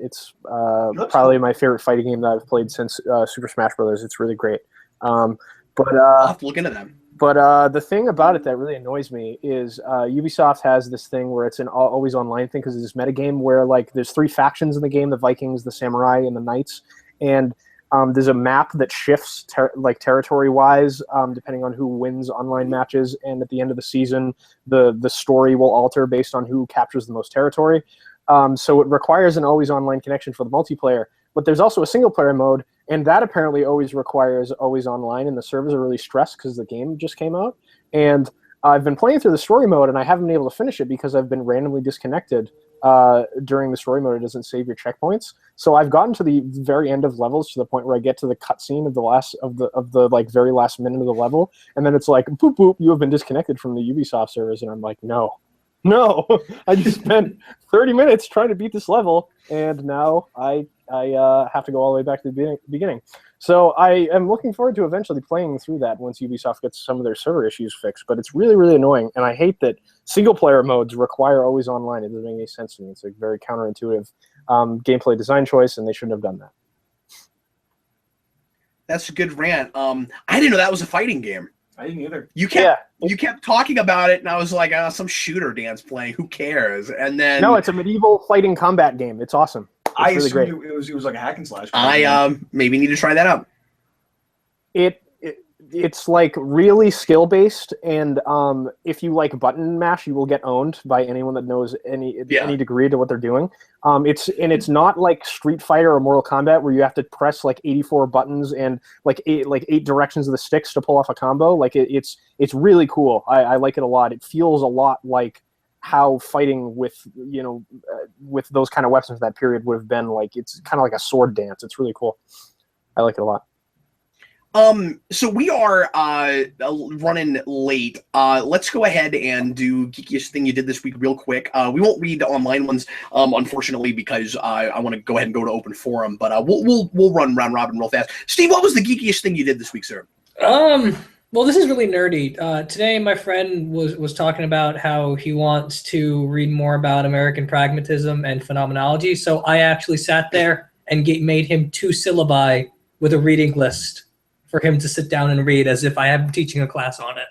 It's probably my favorite fighting game that I've played since Super Smash Brothers. It's really great. I'll have to look into them. But the thing about it that really annoys me is Ubisoft has this thing where it's an always online thing because it's this metagame where there's 3 factions in the game: the Vikings, the Samurai, and the Knights. And there's a map that shifts territory-wise depending on who wins online matches, and at the end of the season, the story will alter based on who captures the most territory. So it requires an always online connection for the multiplayer, but there's also a single-player mode, and that apparently always requires always online, and the servers are really stressed because the game just came out. And I've been playing through the story mode, and I haven't been able to finish it because I've been randomly disconnected during the story mode. It doesn't save your checkpoints. So I've gotten to the very end of levels to the point where I get to the cutscene of the very last minute of the level, and then it's like, boop boop, you have been disconnected from the Ubisoft servers, and I'm like, no, I just spent 30 minutes trying to beat this level, and now I have to go all the way back to the beginning. So I am looking forward to eventually playing through that once Ubisoft gets some of their server issues fixed, but it's really, really annoying, and I hate that single-player modes require always online. It doesn't make any sense to me. It's a very counterintuitive gameplay design choice, and they shouldn't have done that. That's a good rant. I didn't know that was a fighting game. I didn't either. You kept talking about it, and I was like, some shooter dance playing. Who cares? And then no, it's a medieval fighting combat game. It's awesome. I really assumed it was like a hack and slash. I maybe need to try that out. It's really skill based, and if you button mash, you will get owned by anyone that knows any degree to what they're doing. It's not like Street Fighter or Mortal Kombat where you have to press 84 buttons and eight directions of the sticks to pull off a combo. It's really cool. I like it a lot. It feels a lot like how fighting with those kind of weapons of that period would have been. It's kind of like a sword dance. It's really cool. I like it a lot. So we are running late. Let's go ahead and do Geekiest thing you did this week real quick. We won't read the online ones, unfortunately, because I want to go ahead and go to open forum. But we'll run round robin real fast. Steve, what was the geekiest thing you did this week, sir? Well, this is really nerdy. Today, my friend was talking about how he wants to read more about American pragmatism and phenomenology. So I actually sat there and made him 2 syllabi with a reading list for him to sit down and read as if I am teaching a class on it.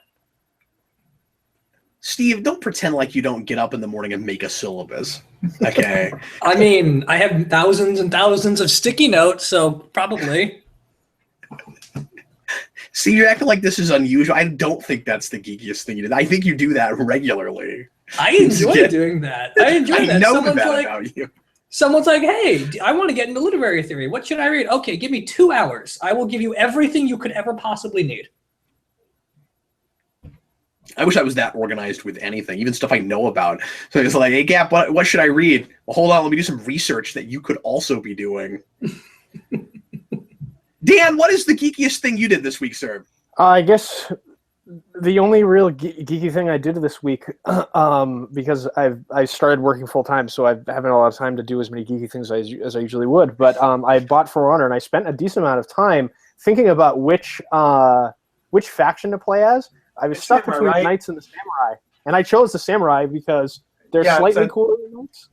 Steve, don't pretend like you don't get up in the morning and make a syllabus. Okay. I mean, I have thousands and thousands of sticky notes, so probably. See, you're acting like this is unusual. I don't think that's the geekiest thing you did. I think you do that regularly. I enjoy doing that. I enjoy that. know that about you. Someone's like, hey, I want to get into literary theory. What should I read? Okay, give me 2 hours. I will give you everything you could ever possibly need. I wish I was that organized with anything, even stuff I know about. So it's like, hey, Gap, what should I read? Well, hold on, let me do some research that you could also be doing. Dan, what is the geekiest thing you did this week, sir? I guess the only real geeky thing I did this week, because I started working full time, so I haven't a lot of time to do as many geeky things as I usually would. But I bought For Honor, and I spent a decent amount of time thinking about which faction to play as. I was stuck between the Knights and the Samurai, and I chose the Samurai because they're slightly cooler than Knights.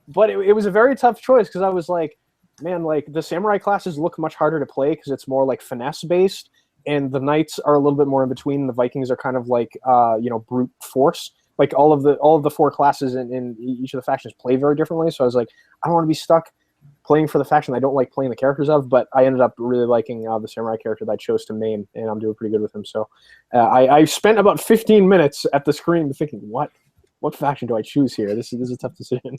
But it was a very tough choice because I was like, man, like the Samurai classes look much harder to play because it's more like finesse based, and the Knights are a little bit more in between. The Vikings are kind of like brute force. Like all of the 4 classes in each of the factions play very differently. So I was like, I don't want to be stuck playing for the faction I don't like playing the characters of, but I ended up really liking the Samurai character that I chose to main, and I'm doing pretty good with him. So I spent about 15 minutes at the screen thinking, what faction do I choose here? This is a tough decision.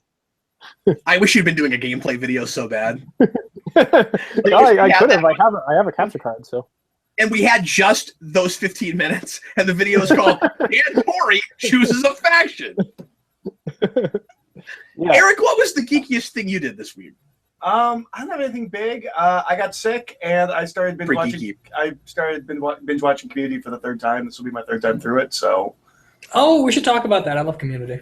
I wish you'd been doing a gameplay video so bad. I could have. I have a capture card, so. And we had just those 15 minutes, and the video is called Dan Torrey Chooses a Faction. Yeah. Eric, what was the geekiest thing you did this week? I don't have anything big. I got sick, and I started binge watching. I started binge watching Community for the 3rd time. This will be my 3rd time through it. So, we should talk about that. I love Community.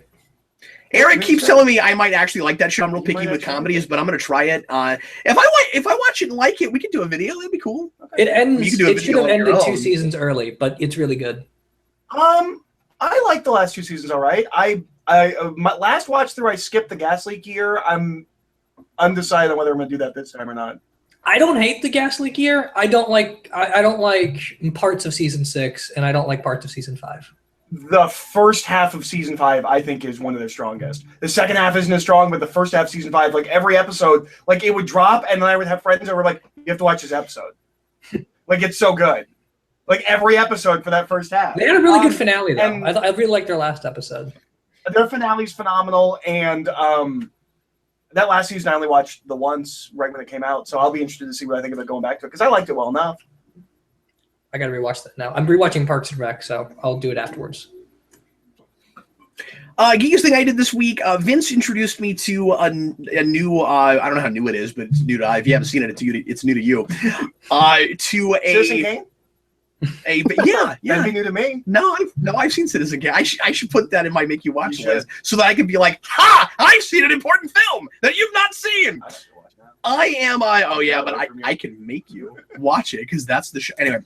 Eric keeps telling me I might actually like that show. I'm real picky with comedies, but I'm going to try it. If I watch it and like it, we can do a video. That'd be cool. Okay. It should have ended 2 seasons early, but it's really good. I like the last 2 seasons. All right. My last watch through, I skipped the gas leak year. I'm undecided on whether I'm going to do that this time or not. I don't hate the gas leak year. I don't like parts of season 6, and I don't like parts of season 5. The first half of season 5, I think, is one of their strongest. The second half isn't as strong, but the first half of season 5, like every episode, like it would drop, and then I would have friends that were like, "You have to watch this episode." Like it's so good. Like every episode for that first half. They had a really good finale, though. I really liked their last episode. Their finale's phenomenal, and that last season I only watched the once right when it came out, so I'll be interested to see what I think of it going back to it because I liked it well enough. I gotta rewatch that now. I'm rewatching Parks and Rec, so I'll do it afterwards. Geekiest thing I did this week, Vince introduced me to a new, I don't know how new it is, but it's new to, if you haven't seen it, it's new to you. To Citizen Kane? Yeah. That'd be new to me. No, I've seen Citizen Kane. I should put that in my Make You Watch list so that I can be like, ha! I've seen an important film that you've not seen! But I can make you watch it because that's the show. Anyway,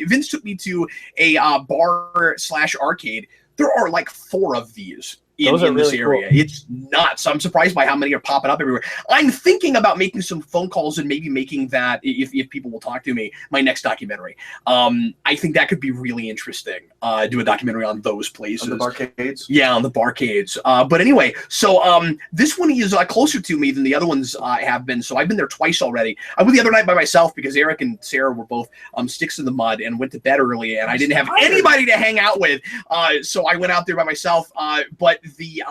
Vince took me to a bar/arcade. There are like 4 of these in this area. Cool. It's nuts. I'm surprised by how many are popping up everywhere. I'm thinking about making some phone calls and maybe making that, if people will talk to me, my next documentary. I think that could be really interesting. Do a documentary on those places. On the barcades? Yeah, on the barcades. But anyway, so this one is closer to me than the other ones have been. So I've been there twice already. I went the other night by myself because Eric and Sarah were both sticks in the mud and went to bed early, and I didn't have anybody to hang out with. So I went out there by myself. But the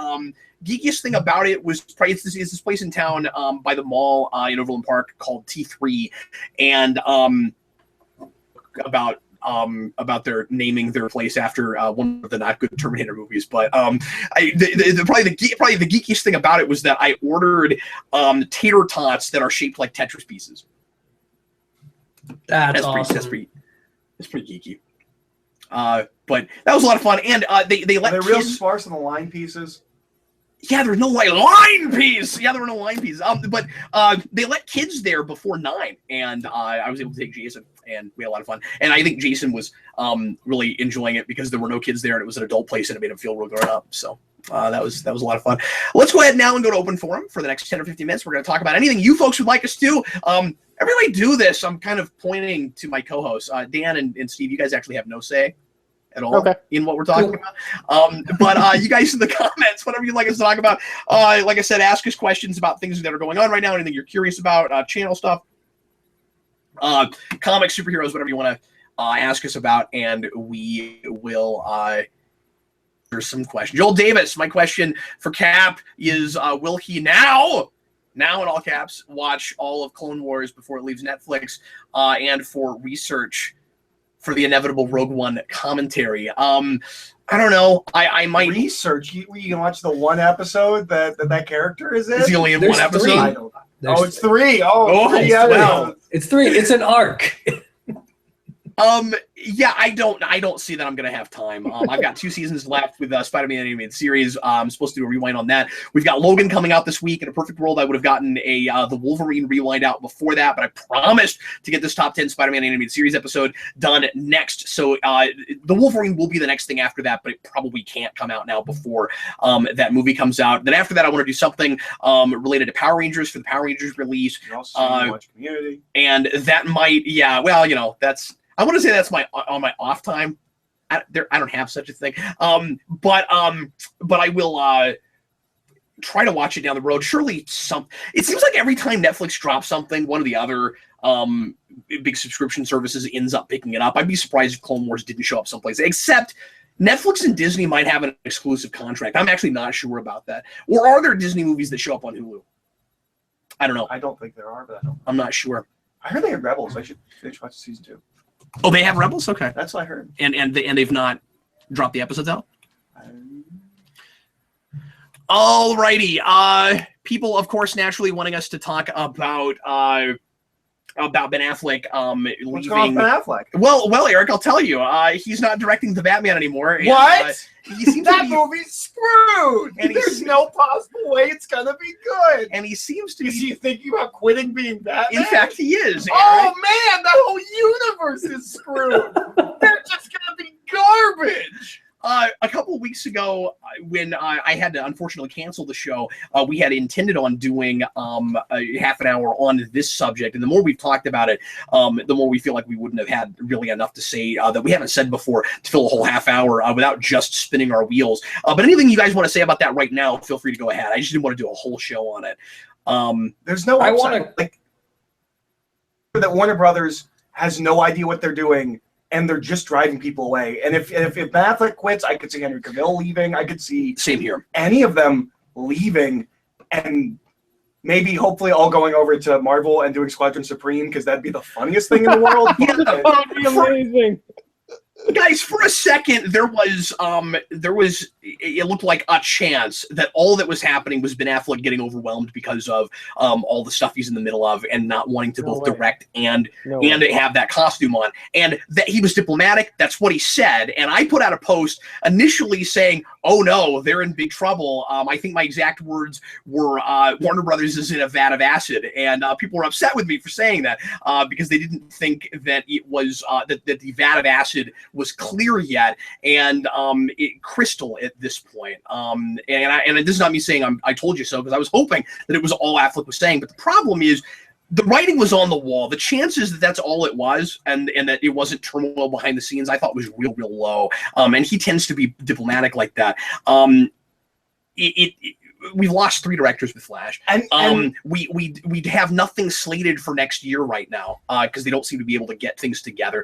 geekiest thing about it was probably it's this place in town by the mall in Overland Park called T3, and about their naming their place after one of the not good Terminator movies. But probably the geekiest thing about it was that I ordered tater tots that are shaped like Tetris pieces. That's awesome. That's pretty geeky. But that was a lot of fun, and they let They're kids... real sparse on the line pieces. Yeah, there's no line piece. Yeah, there were no line pieces. But they let kids there before 9, and I was able to take Jason, and we had a lot of fun. And I think Jason was really enjoying it because there were no kids there, and it was an adult place, and it made him feel real grown up. So that was a lot of fun. Let's go ahead now and go to open forum for the next 10 or 15 minutes. We're going to talk about anything you folks would like us to. Every time I do this, I'm kind of pointing to my co-hosts, Dan and Steve. You guys actually have no say at all in what we're talking about. But you guys in the comments, whatever you'd like us to talk about, like I said, ask us questions about things that are going on right now, anything you're curious about, channel stuff, comics, superheroes, whatever you want to ask us about, and we will there's some questions. Joel Davis, my question for Cap is, will he now in all caps, watch all of Clone Wars before it leaves Netflix, and for research for the inevitable Rogue One commentary? I don't know. I might research. You can watch the one episode that character is in. Is he only in There's one three. episode? It's 3. Oh, 3 wow. episodes. It's 3. It's an arc. Yeah, I don't see that I'm gonna have time. I've got 2 seasons left with Spider-Man animated series. I'm supposed to do a rewind on that. We've got Logan coming out this week. In a perfect world, I would have gotten the Wolverine rewind out before that, but I promised to get this top 10 Spider-Man animated series episode done next. So the Wolverine will be the next thing after that, but it probably can't come out now before that movie comes out. Then after that, I want to do something related to Power Rangers for the Power Rangers release. You also watch Community, and that might, well, that's. I want to say that's on my off time. I don't have such a thing. But I will try to watch it down the road. Surely it seems like every time Netflix drops something, one of the other big subscription services ends up picking it up. I'd be surprised if Clone Wars didn't show up someplace, except Netflix and Disney might have an exclusive contract. I'm actually not sure about that. Or are there Disney movies that show up on Hulu? I don't know. I don't think there are, but I'm not sure. I heard they had Rebels. I should finish watching season 2. Oh, they have Rebels? Okay. That's what I heard. And they've not dropped the episodes out? Alrighty. People, of course, naturally wanting us to talk about Ben Affleck What's going on with Ben Affleck? Well, Eric, I'll tell you. He's not directing The Batman anymore. And, What? he seems That to be, movie's screwed. And There's no possible way it's gonna be good. and he seems to Is be. he thinking about quitting being Batman? In fact, he is. Oh Eric. man, that whole universe is screwed. They're just gonna be garbage. A couple of weeks ago, when I had to unfortunately cancel the show, we had intended on doing a half an hour on this subject. And the more we've talked about it, the more we feel like we wouldn't have had really enough to say that we haven't said before to fill a whole half hour without just spinning our wheels. But anything you guys want to say about that right now, feel free to go ahead. I just didn't want to do a whole show on it. There's no I upside. wanna- Like that Warner Brothers has no idea what they're doing, and they're just driving people away. And if Ben Affleck quits, I could see Henry Cavill leaving. I could see Same here. any of them leaving, and maybe hopefully all going over to Marvel and doing Squadron Supreme, because that'd be the funniest thing in the world. That would be amazing. Guys, for a second, there was it looked like a chance that all that was happening was Ben Affleck getting overwhelmed because of all the stuff he's in the middle of and not wanting to No both way. direct and No way. have that costume on, and that he was diplomatic. That's what he said. And I put out a post initially saying, "Oh no, they're in big trouble." I think my exact words were, "Warner Brothers is in a vat of acid," and people were upset with me for saying that because they didn't think that it was that the vat of acid was clear yet, and crystal at this point. And this is not me saying I told you so, because I was hoping that it was all Affleck was saying. But the problem is, the writing was on the wall. The chances that that's all it was, and that it wasn't turmoil behind the scenes, I thought was real low. And he tends to be diplomatic like that. We've lost 3 directors with Flash. And We have nothing slated for next year right now because they don't seem to be able to get things together.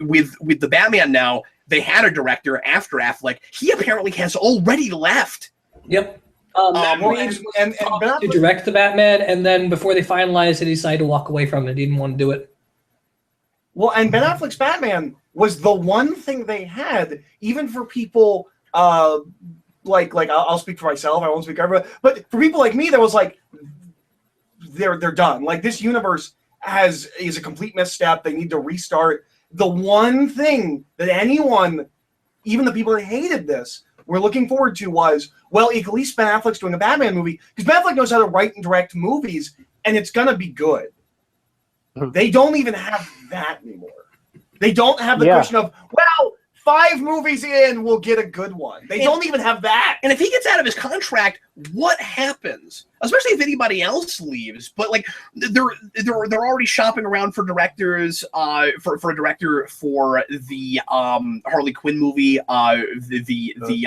With the Batman now, they had a director after Affleck. He apparently has already left. Yep. well, Reeves and was Ben to Affleck- direct the Batman, and then before they finalized it, he decided to walk away from it. He didn't want to do it. Well, and Ben Affleck's Batman was the one thing they had, even for people like I'll speak for myself. I won't speak for everyone, but for people like me, that was like they're done. Like, this universe is a complete misstep. They need to restart. The one thing that anyone even the people that hated this were looking forward to was, well, at least Ben Affleck's doing a Batman movie, because Ben Affleck knows how to write and direct movies, and it's going to be good. They don't even have that anymore. They don't have the question of, well, 5 movies in, we'll get a good one. They don't even have that. And if he gets out of his contract, what happens? Especially if anybody else leaves. But like, they're already shopping around for directors. For a director for the Harley Quinn movie, the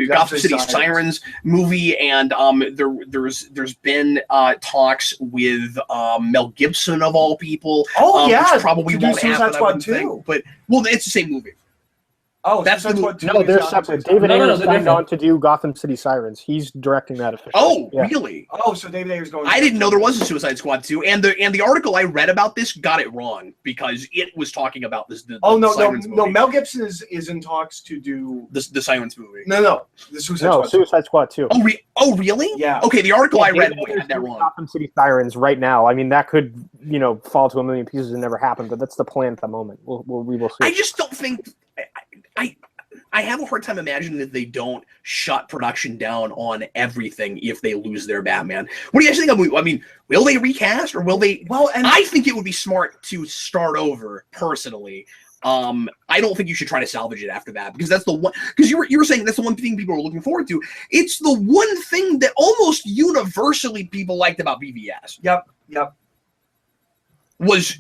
Gotham City Sirens movie, and there's been talks with Mel Gibson of all people. Oh yeah, which probably won't happen. Squad 2. But well, it's the same movie. Oh, that's the what. No, they're separate. David Ayer's signed on to do Gotham City Sirens. He's directing that officially. Oh, really? Oh, so David Ayer's going. I didn't know there was a Suicide Squad 2, and the article I read about this got it wrong because it was talking about this. No. Mel Gibson is in talks to do the Sirens movie. No, the Suicide Squad 2. Oh, really? Yeah. Okay, the article I read had that wrong. Gotham City Sirens right now. I mean, that could fall to a million pieces and never happen, but that's the plan at the moment. We will see. I just don't think. I have a hard time imagining that they don't shut production down on everything if they lose their Batman. What do you guys think? I mean, will they recast or will they? Well, and I think it would be smart to start over. Personally, I don't think you should try to salvage it after that because that's the one. Because you were saying that's the one thing people are looking forward to. It's the one thing that almost universally people liked about BVS. Yep. Was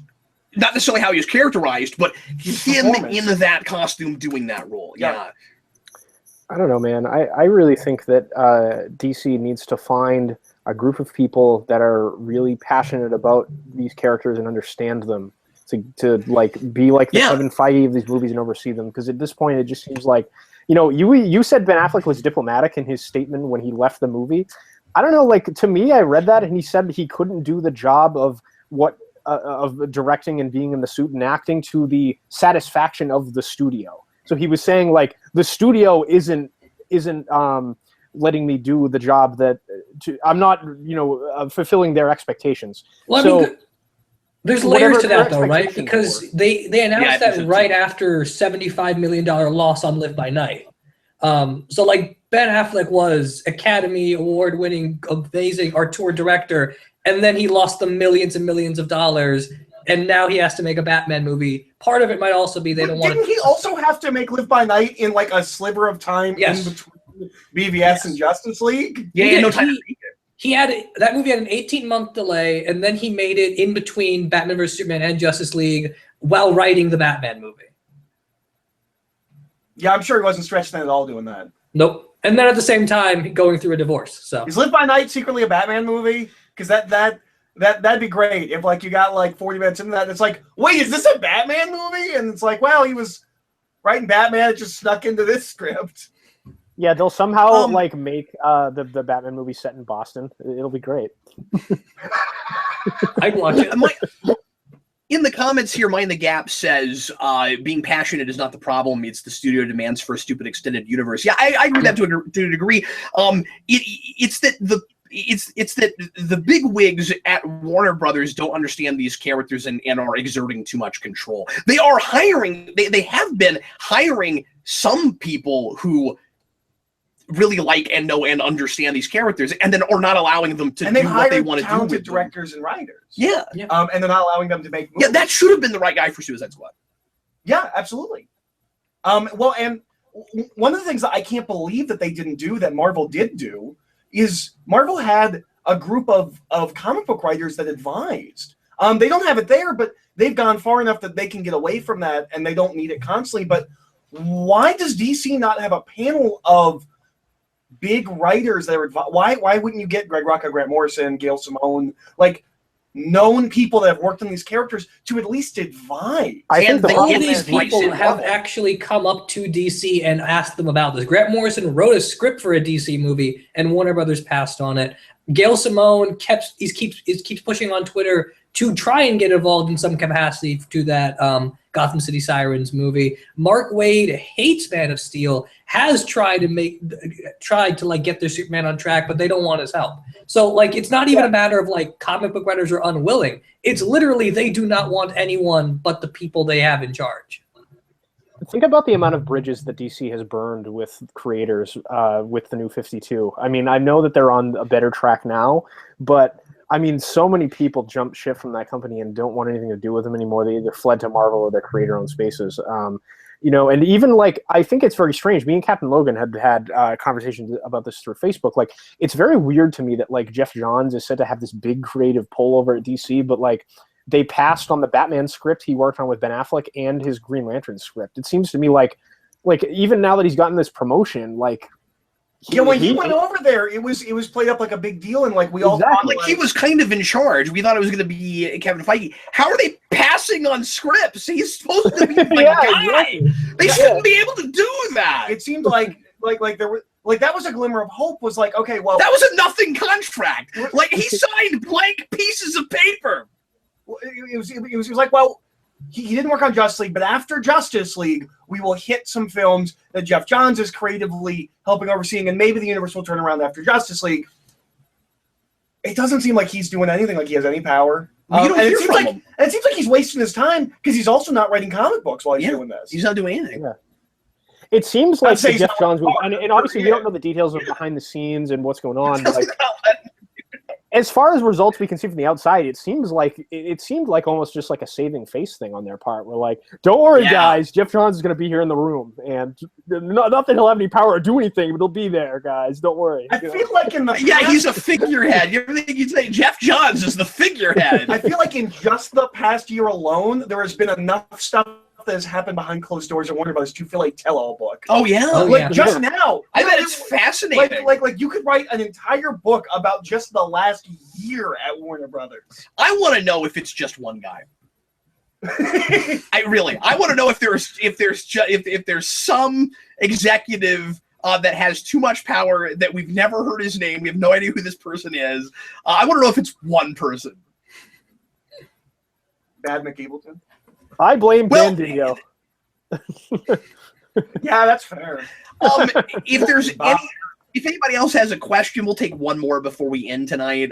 not necessarily how he was characterized, but him in that costume doing that role. Yeah. I don't know, man. I really think that DC needs to find a group of people that are really passionate about these characters and understand them to like be like the Kevin Feige of these movies and oversee them. Because at this point, it just seems like, you said Ben Affleck was diplomatic in his statement when he left the movie. I don't know, like, to me, I read that and he said he couldn't do the job of of directing and being in the suit and acting to the satisfaction of the studio. So he was saying, like, the studio isn't letting me do the job that I'm not, fulfilling their expectations. Well, so, I mean, there's layers to that, though, right? Because they announced that right after $75 million loss on Live by Night. So, like, Ben Affleck was Academy Award-winning, amazing auteur director, and then he lost them millions and millions of dollars, and now he has to make a Batman movie. Part of it might also be they don't want. Didn't he also have to make Live by Night in like a sliver of time in between BVS and Justice League? Yeah, no time. He had that movie had an 18-month delay, and then he made it in between Batman vs Superman and Justice League while writing the Batman movie. Yeah, I'm sure he wasn't stretched thin at all doing that. Nope. And then at the same time, going through a divorce. So is Live by Night secretly a Batman movie? Because that'd be great if like you got like 40 minutes into that. And it's like, wait, is this a Batman movie? And it's like, well, he was writing Batman. It just snuck into this script. Yeah, they'll somehow like make the Batman movie set in Boston. It'll be great. I'd watch it. In the comments here, Mind the Gap says, being passionate is not the problem. It's the studio demands for a stupid extended universe. Yeah, I agree with that to a degree. It's that the big wigs at Warner Brothers don't understand these characters and are exerting too much control. They are hiring, they have been hiring some people who really like and know and understand these characters, and then are not allowing them to do what they want to do with directors and writers. Yeah. And they're not allowing them to make movies. Yeah, that should have been the right guy for Suicide Squad. Yeah, absolutely. Well, and one of the things that I can't believe that they didn't do that Marvel did do is Marvel had a group of comic book writers that advised. They don't have it there, but they've gone far enough that they can get away from that and they don't need it constantly. But why does DC not have a panel of big writers that are why wouldn't you get Greg Rucka, Grant Morrison, Gail Simone, like known people that have worked on these characters to at least advise? I think all of these people have actually come up to DC and asked them about this. Grant Morrison wrote a script for a DC movie, and Warner Brothers passed on it. Gail Simone keeps pushing on Twitter to try and get involved in some capacity to that Gotham City Sirens movie. Mark Waid hates Man of Steel, has tried to like get their Superman on track, but they don't want his help. So like it's not even a matter of like comic book writers are unwilling. It's literally they do not want anyone but the people they have in charge. Think about the amount of bridges that DC has burned with creators with the new 52. I mean, I know that they're on a better track now, but I mean, so many people jumped ship from that company and don't want anything to do with them anymore. They either fled to Marvel or their creator-owned spaces. You know, and even like, I think it's very strange. Me and Captain Logan had conversations about this through Facebook. Like, it's very weird to me that like Jeff Johns is said to have this big creative pull over at DC, but like they passed on the Batman script he worked on with Ben Affleck and his Green Lantern script. It seems to me like even now that he's gotten this promotion, like when he went over there, it was played up like a big deal, and like we all thought, like he was kind of in charge. We thought it was going to be Kevin Feige. How are they passing on scripts? He's supposed to be the guy. Exactly. They shouldn't be able to do that. It seemed like there was that was a glimmer of hope. Was like, okay, well, that was a nothing contract. Like he signed blank pieces of paper. It was like, well, he didn't work on Justice League, but after Justice League, we will hit some films that Jeff Johns is creatively helping overseeing, and maybe the universe will turn around after Justice League. It doesn't seem like he's doing anything, like he has any power. It seems like he's wasting his time because he's also not writing comic books while he's doing this. He's not doing anything. Yeah. It seems like Jeff Johns, and obviously we don't know the details of behind the scenes and what's going on. Like, as far as results we can see from the outside, it seemed like almost just like a saving face thing on their part. We're like, don't worry, guys, Jeff Johns is going to be here in the room, and not that he'll have any power to do anything, but he'll be there, guys. Don't worry. I feel like in the he's a figurehead. You ever think you'd say Jeff Johns is the figurehead? I feel like in just the past year alone, there has been enough stuff that has happened behind closed doors at Warner Brothers to feel like tell-all book. Oh yeah, just now. I bet it's fascinating. Like you could write an entire book about just the last year at Warner Brothers. I want to know if it's just one guy. I want to know if there's some executive that has too much power that we've never heard his name. We have no idea who this person is. I want to know if it's one person. Bad McEvilton. I blame Dan Didio. Yeah, that's fair. If anybody else has a question, we'll take one more before we end tonight.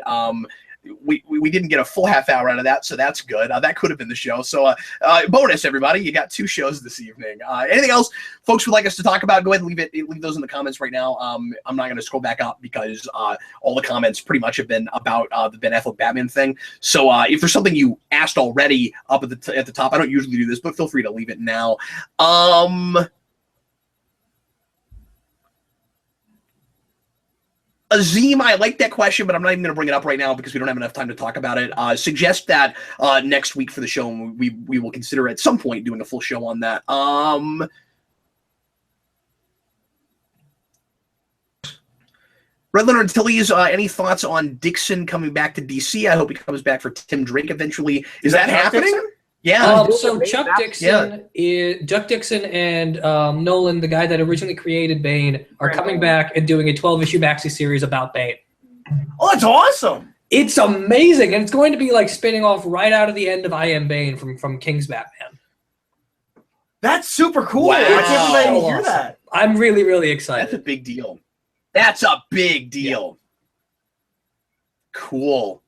We didn't get a full half hour out of that, so that's good. That could have been the show. So bonus, everybody. You got 2 shows this evening. Anything else folks would like us to talk about, go ahead and leave those in the comments right now. I'm not going to scroll back up because all the comments pretty much have been about the Ben Affleck Batman thing. So if there's something you asked already up at the top, I don't usually do this, but feel free to leave it now. Azim, I like that question, but I'm not even going to bring it up right now because we don't have enough time to talk about it. Suggest that next week for the show, and we will consider at some point doing a full show on that. Red Leonard Tilly's, any thoughts on Dixon coming back to DC? I hope he comes back for Tim Drake eventually. Is that happening? Dixon? Yeah. So Chuck Dixon and Nolan, the guy that originally created Bane, are coming back and doing a 12-issue maxi series about Bane. Oh, that's awesome! It's amazing, and it's going to be like spinning off right out of the end of I Am Bane from King's Batman. That's super cool. Wow. I can't believe I didn't hear that. I'm really, really excited. That's a big deal. That's a big deal. Yeah. Cool.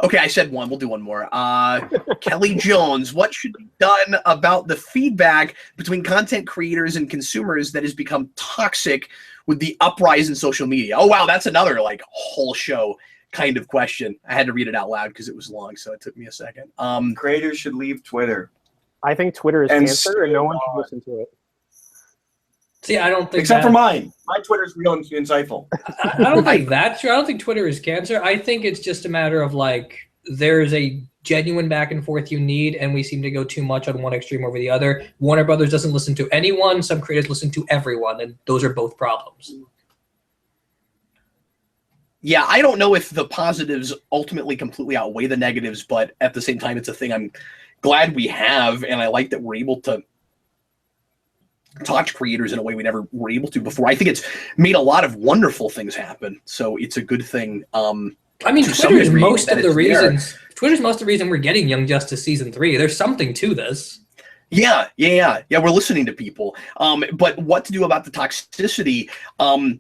Okay, I said one. We'll do one more. Kelly Jones, what should be done about the feedback between content creators and consumers that has become toxic with the uprise in social media? Oh, wow, that's another like whole show kind of question. I had to read it out loud because it was long, so it took me a second. Creators should leave Twitter. I think Twitter is cancer, and no one should listen to it. See, I don't think except for mine. My Twitter's real and insightful. I don't think that's true. I don't think Twitter is cancer. I think it's just a matter of like there's a genuine back and forth you need, and we seem to go too much on one extreme over the other. Warner Brothers doesn't listen to anyone. Some creators listen to everyone, and those are both problems. Yeah, I don't know if the positives ultimately completely outweigh the negatives, but at the same time, it's a thing I'm glad we have, and I like that we're able to talk to creators in a way we never were able to before. I think it's made a lot of wonderful things happen, so it's a good thing. I mean, Twitter's most of the reason we're getting Young Justice Season 3. There's something to this. Yeah, we're listening to people. But what to do about the toxicity?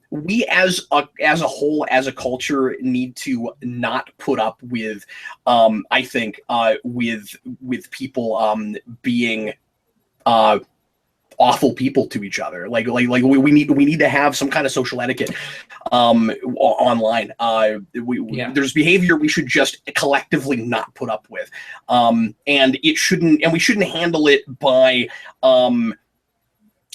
We as a whole, as a culture, need to not put up with, I think, with people being awful people to each other. Like we need to have some kind of social etiquette online. There's behavior we should just collectively not put up with, and we shouldn't handle it by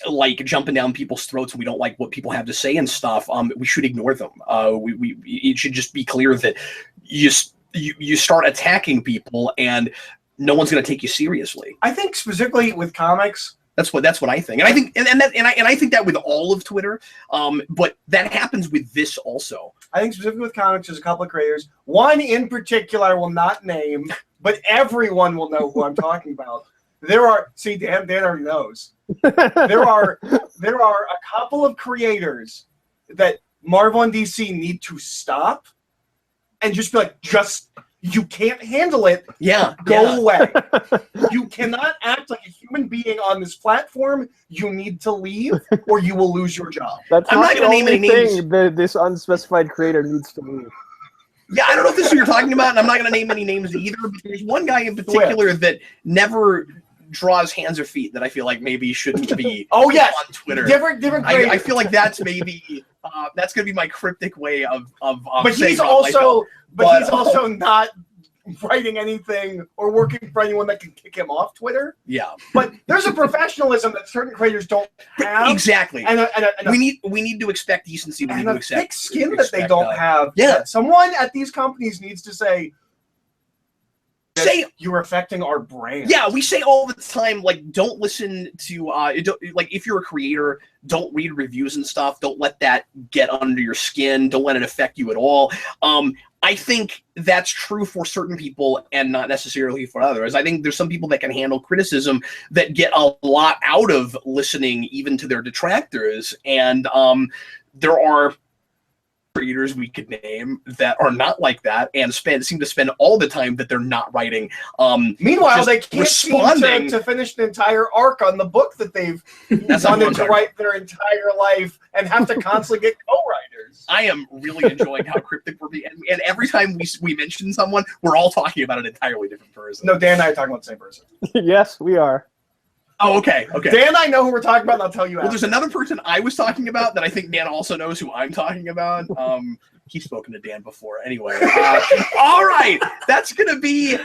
like jumping down people's throats when we don't like what people have to say and stuff. We should ignore them. It should just be clear that you start attacking people and no one's going to take you seriously. I think specifically with comics, that's what I think, and I think I think that with all of Twitter, but that happens with this also. I think specifically with comics, there's a couple of creators. One in particular I will not name, but everyone will know who I'm talking about. Dan already knows. There are a couple of creators that Marvel and DC need to stop and just be like, you can't handle it. Yeah. Go away. You cannot act like a human being on this platform. You need to leave or you will lose your job. I'm not going to name any names. This unspecified creator needs to leave. Yeah, I don't know if this is what you're talking about, and I'm not going to name any names either, but there's one guy in particular that never draws hands or feet that I feel like maybe shouldn't be on Twitter. Different I feel like that's maybe that's going to be my cryptic way of but he's also he's also not writing anything or working for anyone that can kick him off Twitter. Yeah. But there's a professionalism that certain creators don't have. Exactly. And we need to expect decency. We need to accept thick skin that they don't have. Yeah. Someone at these companies needs to say you're affecting our brand. Yeah, we say all the time, like, don't listen to like if you're a creator, don't read reviews and stuff. Don't let that get under your skin. Don't let it affect you at all. I think that's true for certain people and not necessarily for others. I think there's some people that can handle criticism that get a lot out of listening even to their detractors, and there are creators we could name that are not like that and seem to spend all the time that they're not writing. Meanwhile, they can't seem to finish an entire arc on the book that they've wanted to write their entire life and have to constantly get co-writers. I am really enjoying how cryptic we're being, and every time we mention someone, we're all talking about an entirely different person. No, Dan and I are talking about the same person. Yes, we are. Oh, okay. Dan and I know who we're talking about, and I'll tell you after. Well, there's another person I was talking about that I think Dan also knows who I'm talking about. He's spoken to Dan before. Anyway, all right, that's gonna be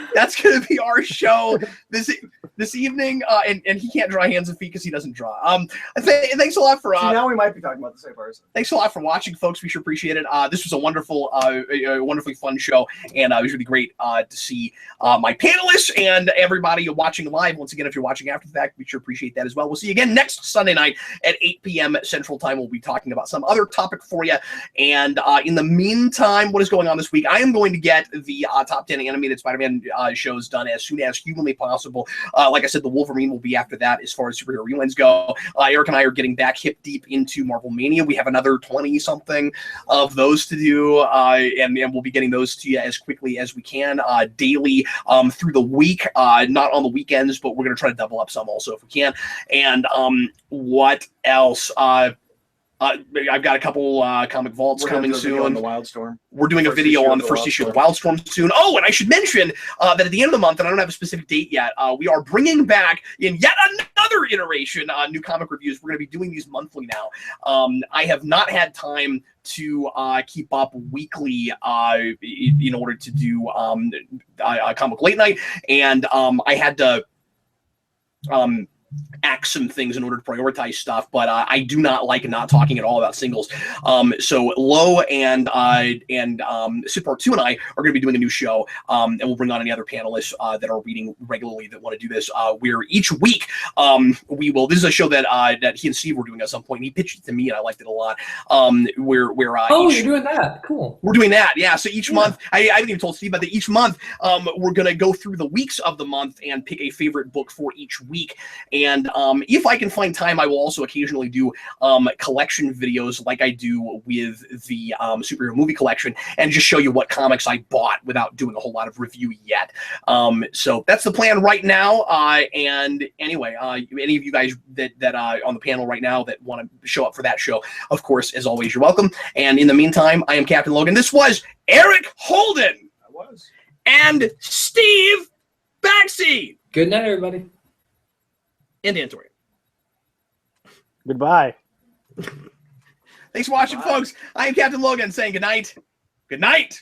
our show this evening. And he can't draw hands and feet because he doesn't draw. Thanks a lot for. Now we might be talking about the same person. Thanks a lot for watching, folks. We sure appreciate it. This was a wonderful, wonderfully fun show, and it was really great to see my panelists and everybody watching live. Once again, if you're watching after the fact, we sure appreciate that as well. We'll see you again next Sunday night at 8 p.m. Central Time. We'll be talking about some other topic for you, and in the meantime, what is going on this week? I am going to get the top 10 animated Spider-Man shows done as soon as humanly possible. Like I said, the Wolverine will be after that as far as superhero reruns go. Eric and I are getting back hip deep into Marvel Mania. We have another 20-something of those to do, and we'll be getting those to you as quickly as we can, daily through the week, not on the weekends, but we're going to try to double up some also if we can. And what else? I've got a couple comic vaults coming soon. On the Wildstorm. We're doing a video on the first issue of Wildstorm soon. Oh, and I should mention that at the end of the month, and I don't have a specific date yet, we are bringing back in yet another iteration new comic reviews. We're going to be doing these monthly now. I have not had time to keep up weekly in order to do comic late night, and I had to axe some things in order to prioritize stuff, but I do not like not talking at all about singles. So Lo and Sid Part 2 and I are going to be doing a new show, and we'll bring on any other panelists that are reading regularly that want to do this. Where each week we will. This is a show that he and Steve were doing at some point. And he pitched it to me, and I liked it a lot. You're doing that? Cool. We're doing that, yeah. So each month, I haven't even told Steve about that. Each month, we're going to go through the weeks of the month and pick a favorite book for each week. And if I can find time, I will also occasionally do collection videos like I do with the superhero movie collection and just show you what comics I bought without doing a whole lot of review yet. So that's the plan right now. And anyway, any of you guys that on the panel right now that want to show up for that show, of course, as always, you're welcome. And in the meantime, I am Captain Logan. This was Eric Holden. I was. And Steve Baxi. Good night, everybody. And Dan Torrey. Goodbye. Thanks for watching, folks. I am Captain Logan saying good night. Good night.